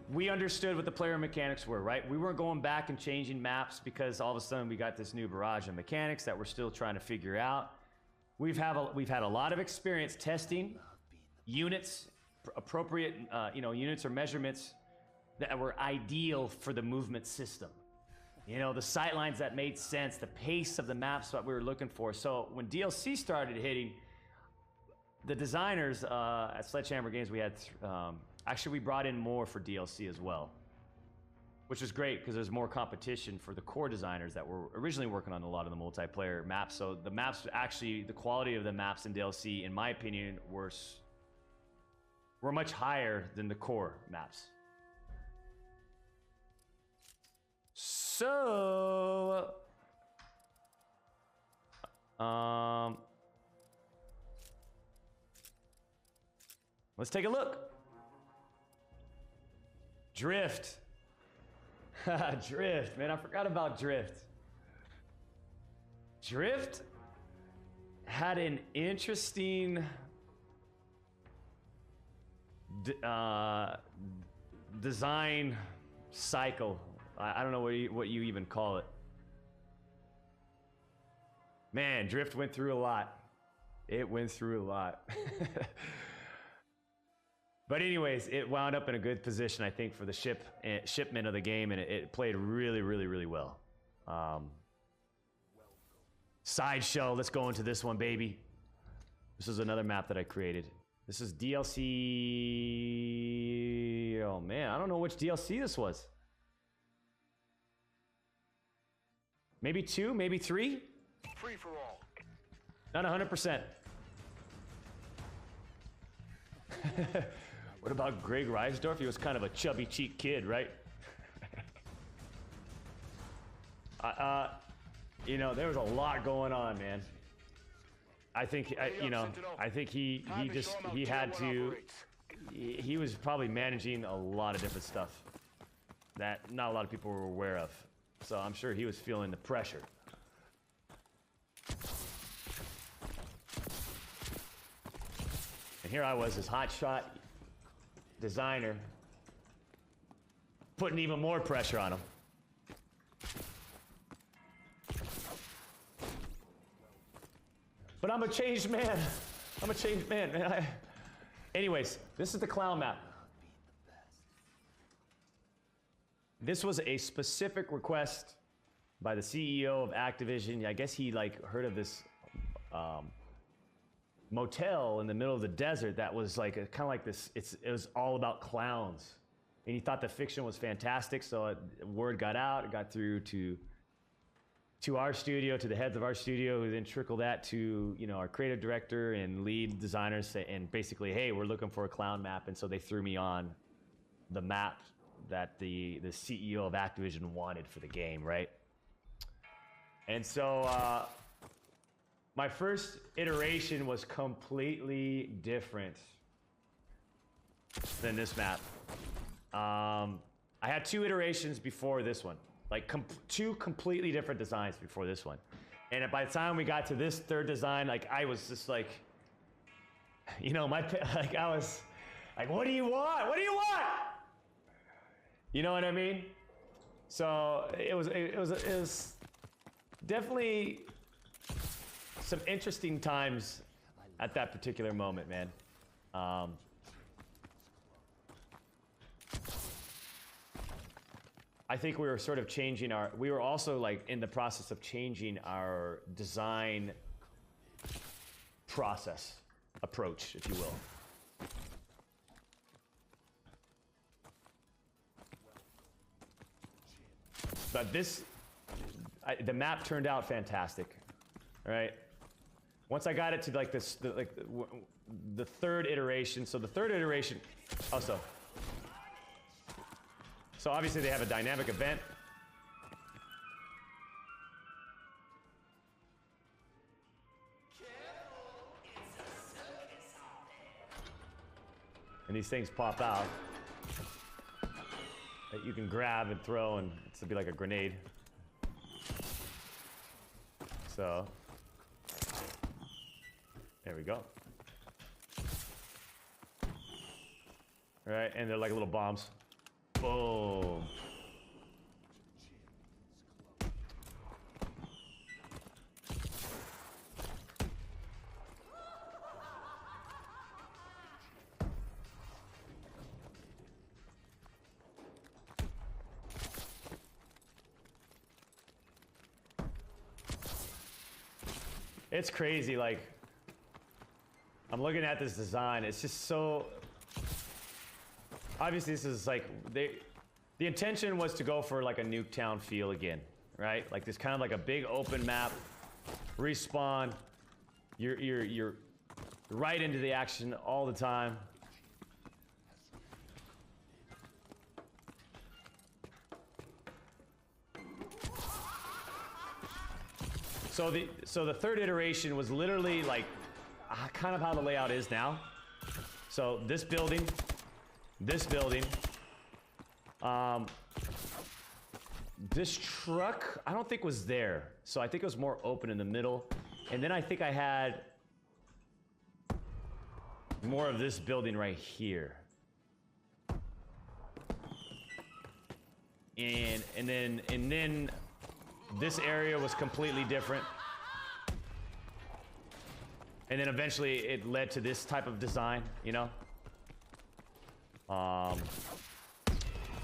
we understood what the player mechanics were, right? We weren't going back and changing maps because all of a sudden we got this new barrage of mechanics that we're still trying to figure out. We've had a lot of experience testing units, appropriate units or measurements that were ideal for the movement system. You know, the sight lines that made sense, the pace of the maps that we were looking for. So when DLC started hitting, the designers at Sledgehammer Games, we had actually we brought in more for DLC as well, which was great because there's more competition for the core designers that were originally working on a lot of the multiplayer maps. So the maps, actually, the quality of the maps in DLC, in my opinion, were much higher than the core maps. So Let's take a look. Drift. Drift, man, I forgot about Drift. Drift had an interesting design cycle. I don't know what you even call it. Man, Drift went through a lot. It went through a lot. But anyways, it wound up in a good position, I think, for the shipment of the game, and it played really, really, really well. Sideshow, let's go into this one, baby. This is another map that I created. This is DLC... Oh man, I don't know which DLC this was. Maybe 2, maybe 3? Free for all. Not 100%. What about Greg Reisdorf? He was kind of a chubby cheek kid, right? You know, there was a lot going on, man. I think, I think he had to, he was probably managing a lot of different stuff that not a lot of people were aware of. So I'm sure he was feeling the pressure. And here I was, this hotshot designer, putting even more pressure on him. But I'm a changed man. I'm a changed man, man. Anyways, this is the clown map. This was a specific request by the CEO of Activision. I guess he like heard of this motel in the middle of the desert that was like kind of like this. It was all about clowns, and he thought the fiction was fantastic. So word got out. It got through to our studio, to the heads of our studio, who then trickled that to our creative director and lead designers, and basically, hey, we're looking for a clown map, and so they threw me on the map that the CEO of Activision wanted for the game, right? And so my first iteration was completely different than this map. I had 2 iterations before this one, like 2 completely different designs before this one. And by the time we got to this 3rd design, like I was just like, I was like, what do you want? What do you want? You know what I mean? So it was definitely some interesting times at that particular moment, man. I think we were sort of changing we were also like in the process of changing our design process, approach, if you will. But the map turned out fantastic, right? Once I got it to like this, the 3rd iteration. So the 3rd iteration, also. So obviously they have a dynamic event. And these things pop out that you can grab and throw, and it's to be like a grenade. So there we go. All right, and they're like little bombs. Boom. It's crazy, like, I'm looking at this design, it's just so... Obviously this is like, the intention was to go for like a Nuketown feel again, right? Like this kind of like a big open map, respawn, you're right into the action all the time. So the 3rd iteration was literally like kind of how the layout is now. So this building, this truck, I don't think was there. So I think it was more open in the middle. And then I think I had more of this building right here. And then this area was completely different. And then eventually it led to this type of design, you know? I'm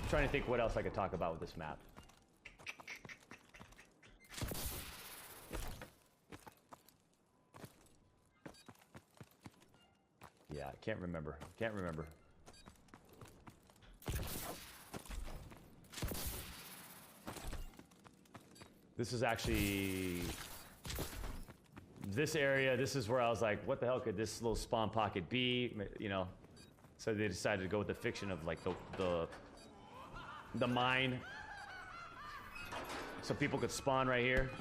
trying to think what else I could talk about with this map. Yeah, I can't remember. Can't remember. This is actually... This area, this is where I was like, what the hell could this little spawn pocket be? You know? So they decided to go with the fiction of like the mine. So people could spawn right here.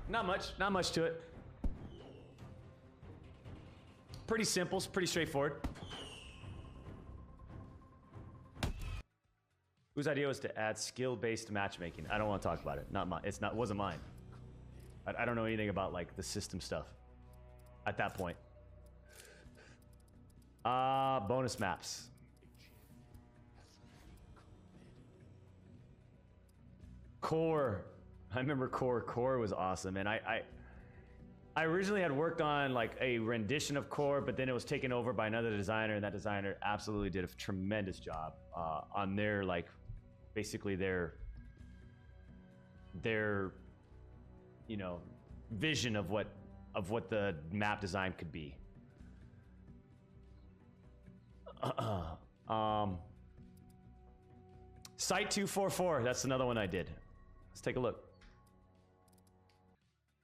Not much to it. Pretty simple, pretty straightforward. Whose idea was to add skill-based matchmaking? I don't want to talk about it. Not mine. Wasn't mine. I don't know anything about like the system stuff at that point. Bonus maps. Core. I remember Core. Core was awesome, and I originally had worked on like a rendition of Core, but then it was taken over by another designer, and that designer absolutely did a tremendous job on their like, basically their you know, vision of what the map design could be. Site 244. That's another one I did. Let's take a look.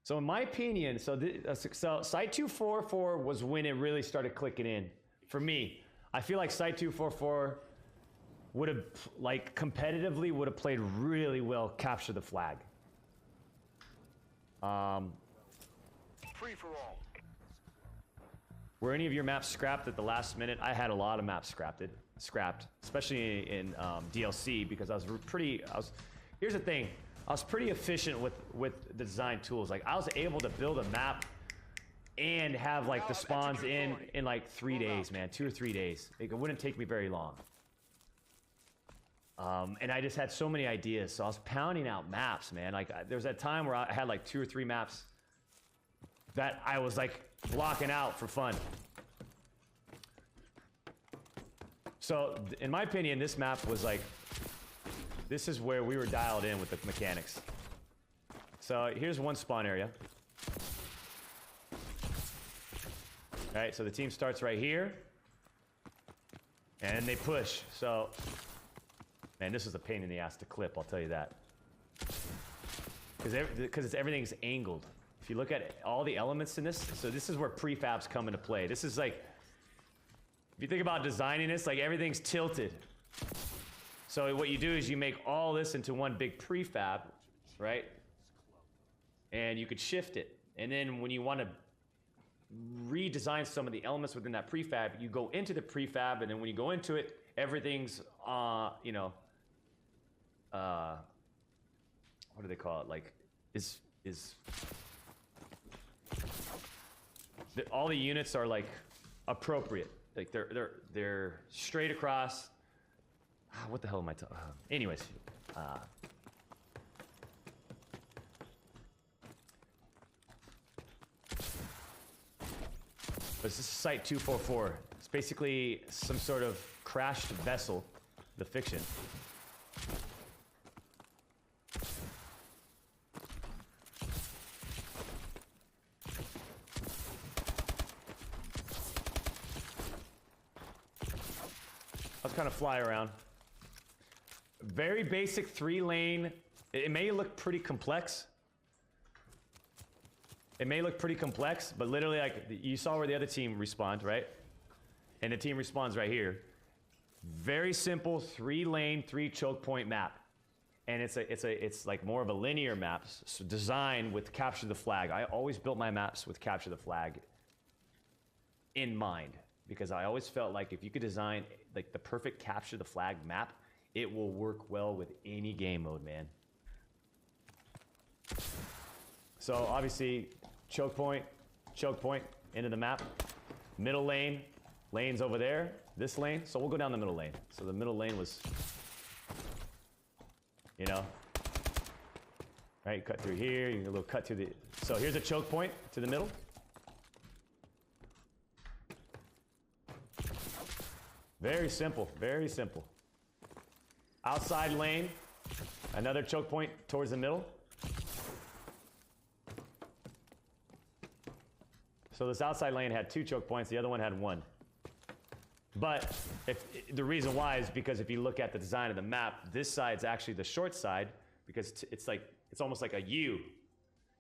So in my opinion, so Site 244 was when it really started clicking in for me. I feel like Site 244 would have, like, competitively would have played really well Capture the Flag. Free for all. Were any of your maps scrapped at the last minute? I had a lot of maps scrapped, especially in DLC, because here's the thing. I was pretty efficient with the design tools. Like, I was able to build a map and have like the spawns in like 3 days, man, 2 or 3 days. It wouldn't take me very long. And I just had so many ideas, so I was pounding out maps, man. Like, there was that time where I had like 2 or 3 maps that I was like blocking out for fun. So, in my opinion, this map was like, this is where we were dialed in with the mechanics. So here's one spawn area. All right, so the team starts right here, and they push. So, man, this is a pain in the ass to clip, I'll tell you that. Because everything's angled. If you look at all the elements in this, so this is where prefabs come into play. This is like, if you think about designing this, like everything's tilted. So what you do is you make all this into one big prefab, right? And you could shift it. And then when you want to redesign some of the elements within that prefab, you go into the prefab, and then when you go into it, everything's, you know, what do they call it? Like, all the units are like appropriate. Like they're straight across. What the hell am I talking? Anyways, this is Site 244. It's basically some sort of crashed vessel, the fiction. Let's kind of fly around. Very basic 3-lane. It may look pretty complex. It may look pretty complex, but literally, like, you saw where the other team respawned, right? And the team respawns right here. Very simple 3-lane, 3 choke point map. and it's like more of a linear map, so designed with capture the flag. I always built my maps with capture the flag in mind, because I always felt like if you could design like the perfect capture the flag map, it will work well with any game mode, man. So obviously, choke point into the map, middle lane, lane's over there, this lane. So we'll go down the middle lane. So the middle lane was, you know, right? Cut through here. You get a little cut to the. So here's a choke point to the middle. Very simple. Very simple. Outside lane, another choke point towards the middle. So this outside lane had 2 choke points, the other one had 1. But the reason why is because if you look at the design of the map, this side's actually the short side, because it's almost like a U,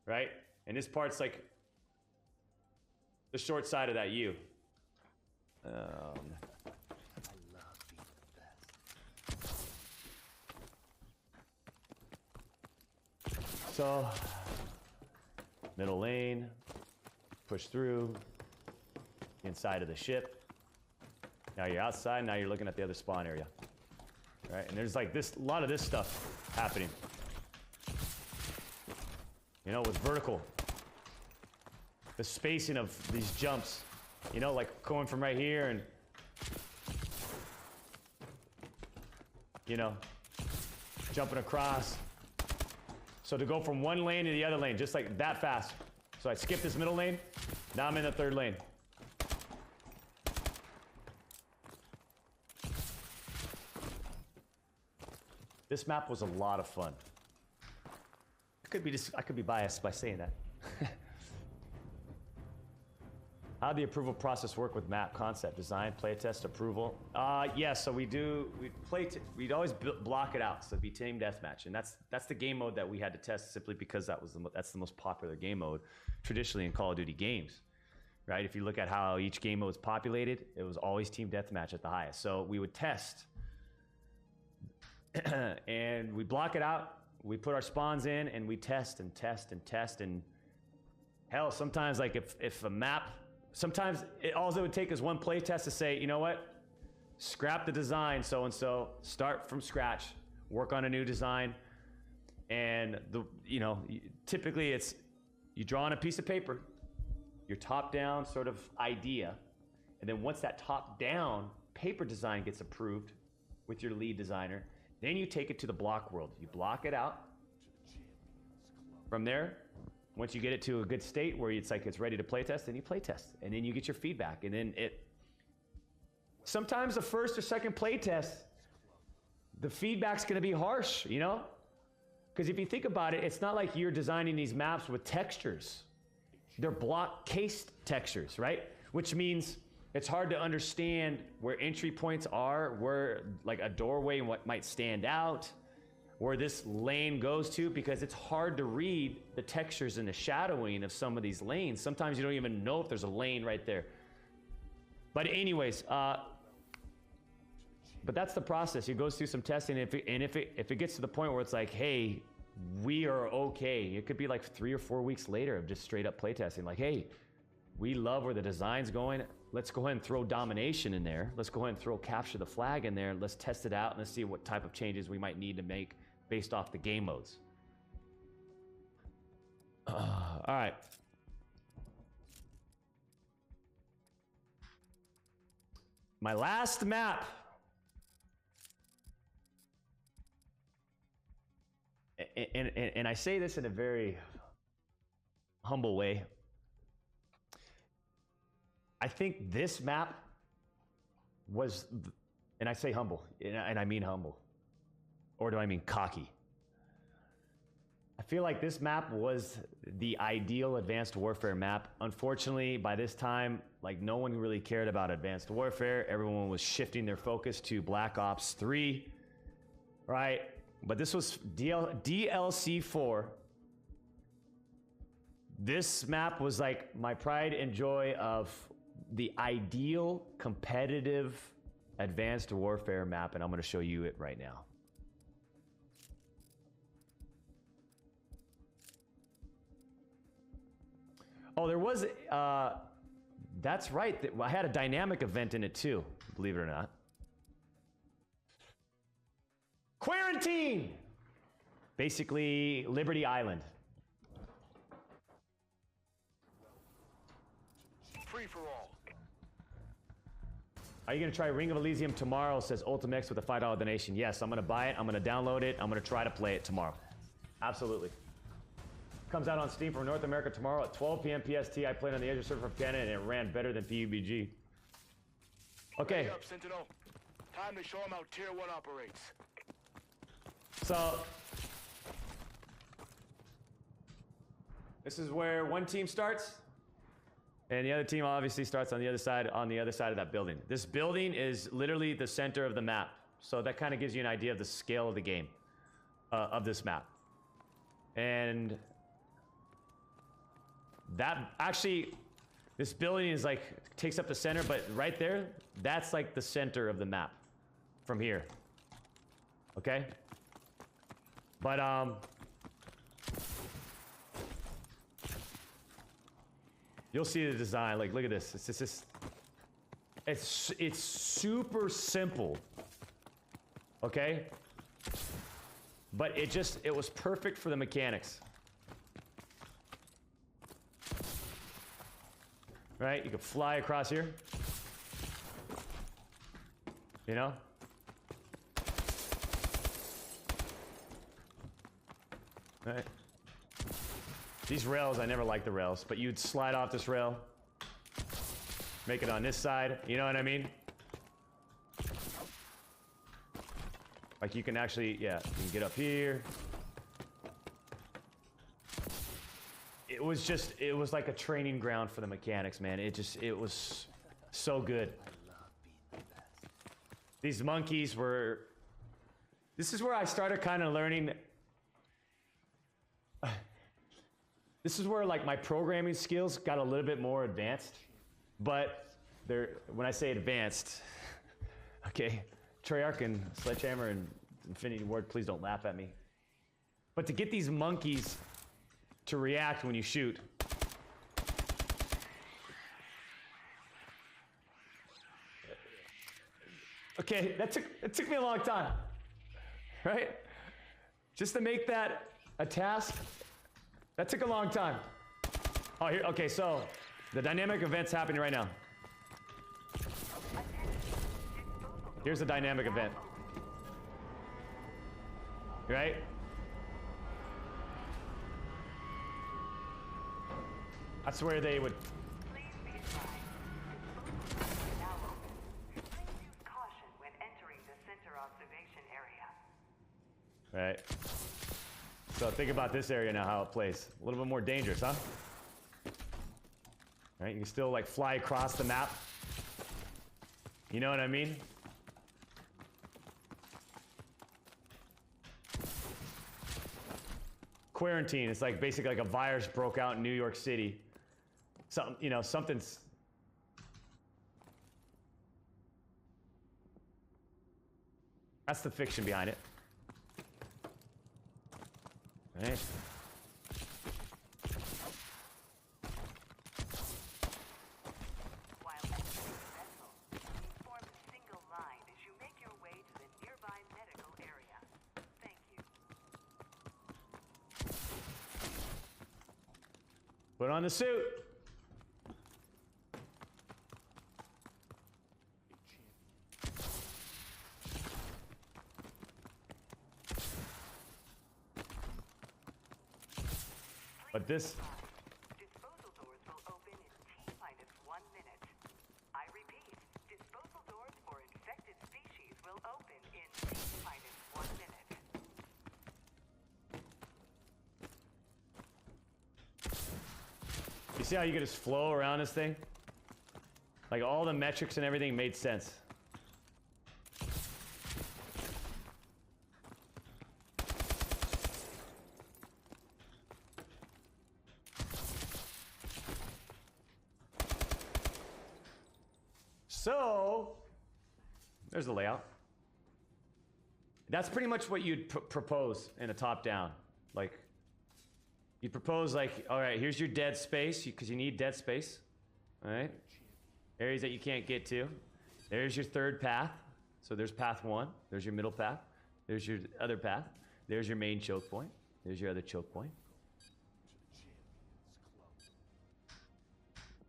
right? And this part's like the short side of that U. I love being the best. So, middle lane, push through, inside of the ship. Now you're outside, now you're looking at the other spawn area. Right, and there's like a lot of this stuff happening. You know, with vertical. The spacing of these jumps. You know, like going from right here and, you know, jumping across. So to go from one lane to the other lane, just like that fast. So I skipped this middle lane, now I'm in the third lane. This map was a lot of fun. I could be biased by saying that. How did the approval process work with map concept design, playtest, approval? Yeah, so we'd always block it out, so it'd be team deathmatch, and that's the game mode that we had to test simply because that's the most popular game mode traditionally in Call of Duty games, right? If you look at how each game mode is populated, it was always team deathmatch at the highest. So we would test, and we block it out. We put our spawns in, and we test and test and test, and hell, sometimes like if a map. Sometimes all it would take is one play test to say, you know what? Scrap the design so-and-so, start from scratch, work on a new design. And typically it's, you draw on a piece of paper, your top-down sort of idea. And then once that top-down paper design gets approved with your lead designer, then you take it to the block world. You block it out. From there, once you get it to a good state where it's ready to play test, then you play test, and then you get your feedback, and then sometimes the first or second play test, the feedback's going to be harsh, you know, because if you think about it, it's not like you're designing these maps with textures. They're block cased textures, right? Which means it's hard to understand where entry points are, where like a doorway and what might stand out, where this lane goes to, because it's hard to read the textures and the shadowing of some of these lanes. Sometimes you don't even know if there's a lane right there. But anyways, but that's the process. It goes through some testing, and if it gets to the point where it's like, hey, we are okay. It could be like 3 or 4 weeks later of just straight up playtesting. Like, hey, we love where the design's going. Let's go ahead and throw domination in there. Let's go ahead and throw capture the flag in there. Let's test it out and let's see what type of changes we might need to make based off the game modes. All right. My last map. And I say this in a very humble way. I think this map was, and I say humble, and I mean humble. Or do I mean cocky? I feel like this map was the ideal Advanced Warfare map. Unfortunately, by this time, like no one really cared about Advanced Warfare. Everyone was shifting their focus to Black Ops 3, right? But this was DLC 4. This map was like my pride and joy of the ideal competitive Advanced Warfare map, and I'm going to show you it right now. Oh, there was. That's right. I had a dynamic event in it too. Believe it or not. Quarantine. Basically, Liberty Island. Free for all. Are you gonna try Ring of Elysium tomorrow? Says Ultimex with a $5 donation. Yes, I'm gonna buy it. I'm gonna download it. I'm gonna try to play it tomorrow. Absolutely. Comes out on Steam for North America tomorrow at 12 p.m. PST. I played on the Azure server from Canada and it ran better than PUBG. Okay. Ready up, Sentinel. Time to show them how Tier 1 operates. So this is where one team starts, and the other team obviously starts on the other side of that building. This building is literally the center of the map, so that kind of gives you an idea of the scale of the game, of this map. And that actually, this building is like takes up the center, but right there, that's like the center of the map from here. Okay? But you'll see the design. Like, look at this. It's just it's super simple. Okay? But it was perfect for the mechanics. Right? You could fly across here. You know? Right. These rails, I never liked the rails, but you'd slide off this rail, make it on this side, you know what I mean? Like you can actually, yeah, you can get up here. It was like a training ground for the mechanics, man. It was so good. These monkeys were, this is where I started kind of learning. This is where like my programming skills got a little bit more advanced, but when I say advanced, okay, Treyarch and Sledgehammer and Infinity Ward, please don't laugh at me. But to get these monkeys to react when you shoot. Okay, it took me a long time, right? Just to make that a task, that took a long time. Oh, here, okay, so the dynamic event's happening right now. Here's the dynamic event. Right? That's where they would. Please be advised. Now open. Please use caution when entering the center observation area. Right. So think about this area now, how it plays. A little bit more dangerous, huh? Right? You can still like fly across the map. You know what I mean? Quarantine. It's like basically like a virus broke out in New York City. Something's. That's the fiction behind it. Right. While entering the vessel, please form a single line as you make your way to the nearby medical area. Thank you. Put on the suit. But this. Disposal doors will open in T-1 minute. I repeat, disposal doors for infected species will open in T-1 minute. You see how you could just flow around this thing? Like all the metrics and everything made sense. So, there's the layout. That's pretty much what you'd propose in a top-down. Like, You propose like, all right, here's your dead space because you need dead space. All right, areas that you can't get to. There's your third path. So there's path 1. There's your middle path. There's your other path. There's your main choke point. There's your other choke point.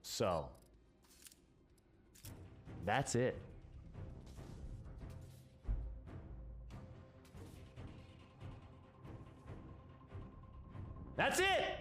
So that's it. That's it.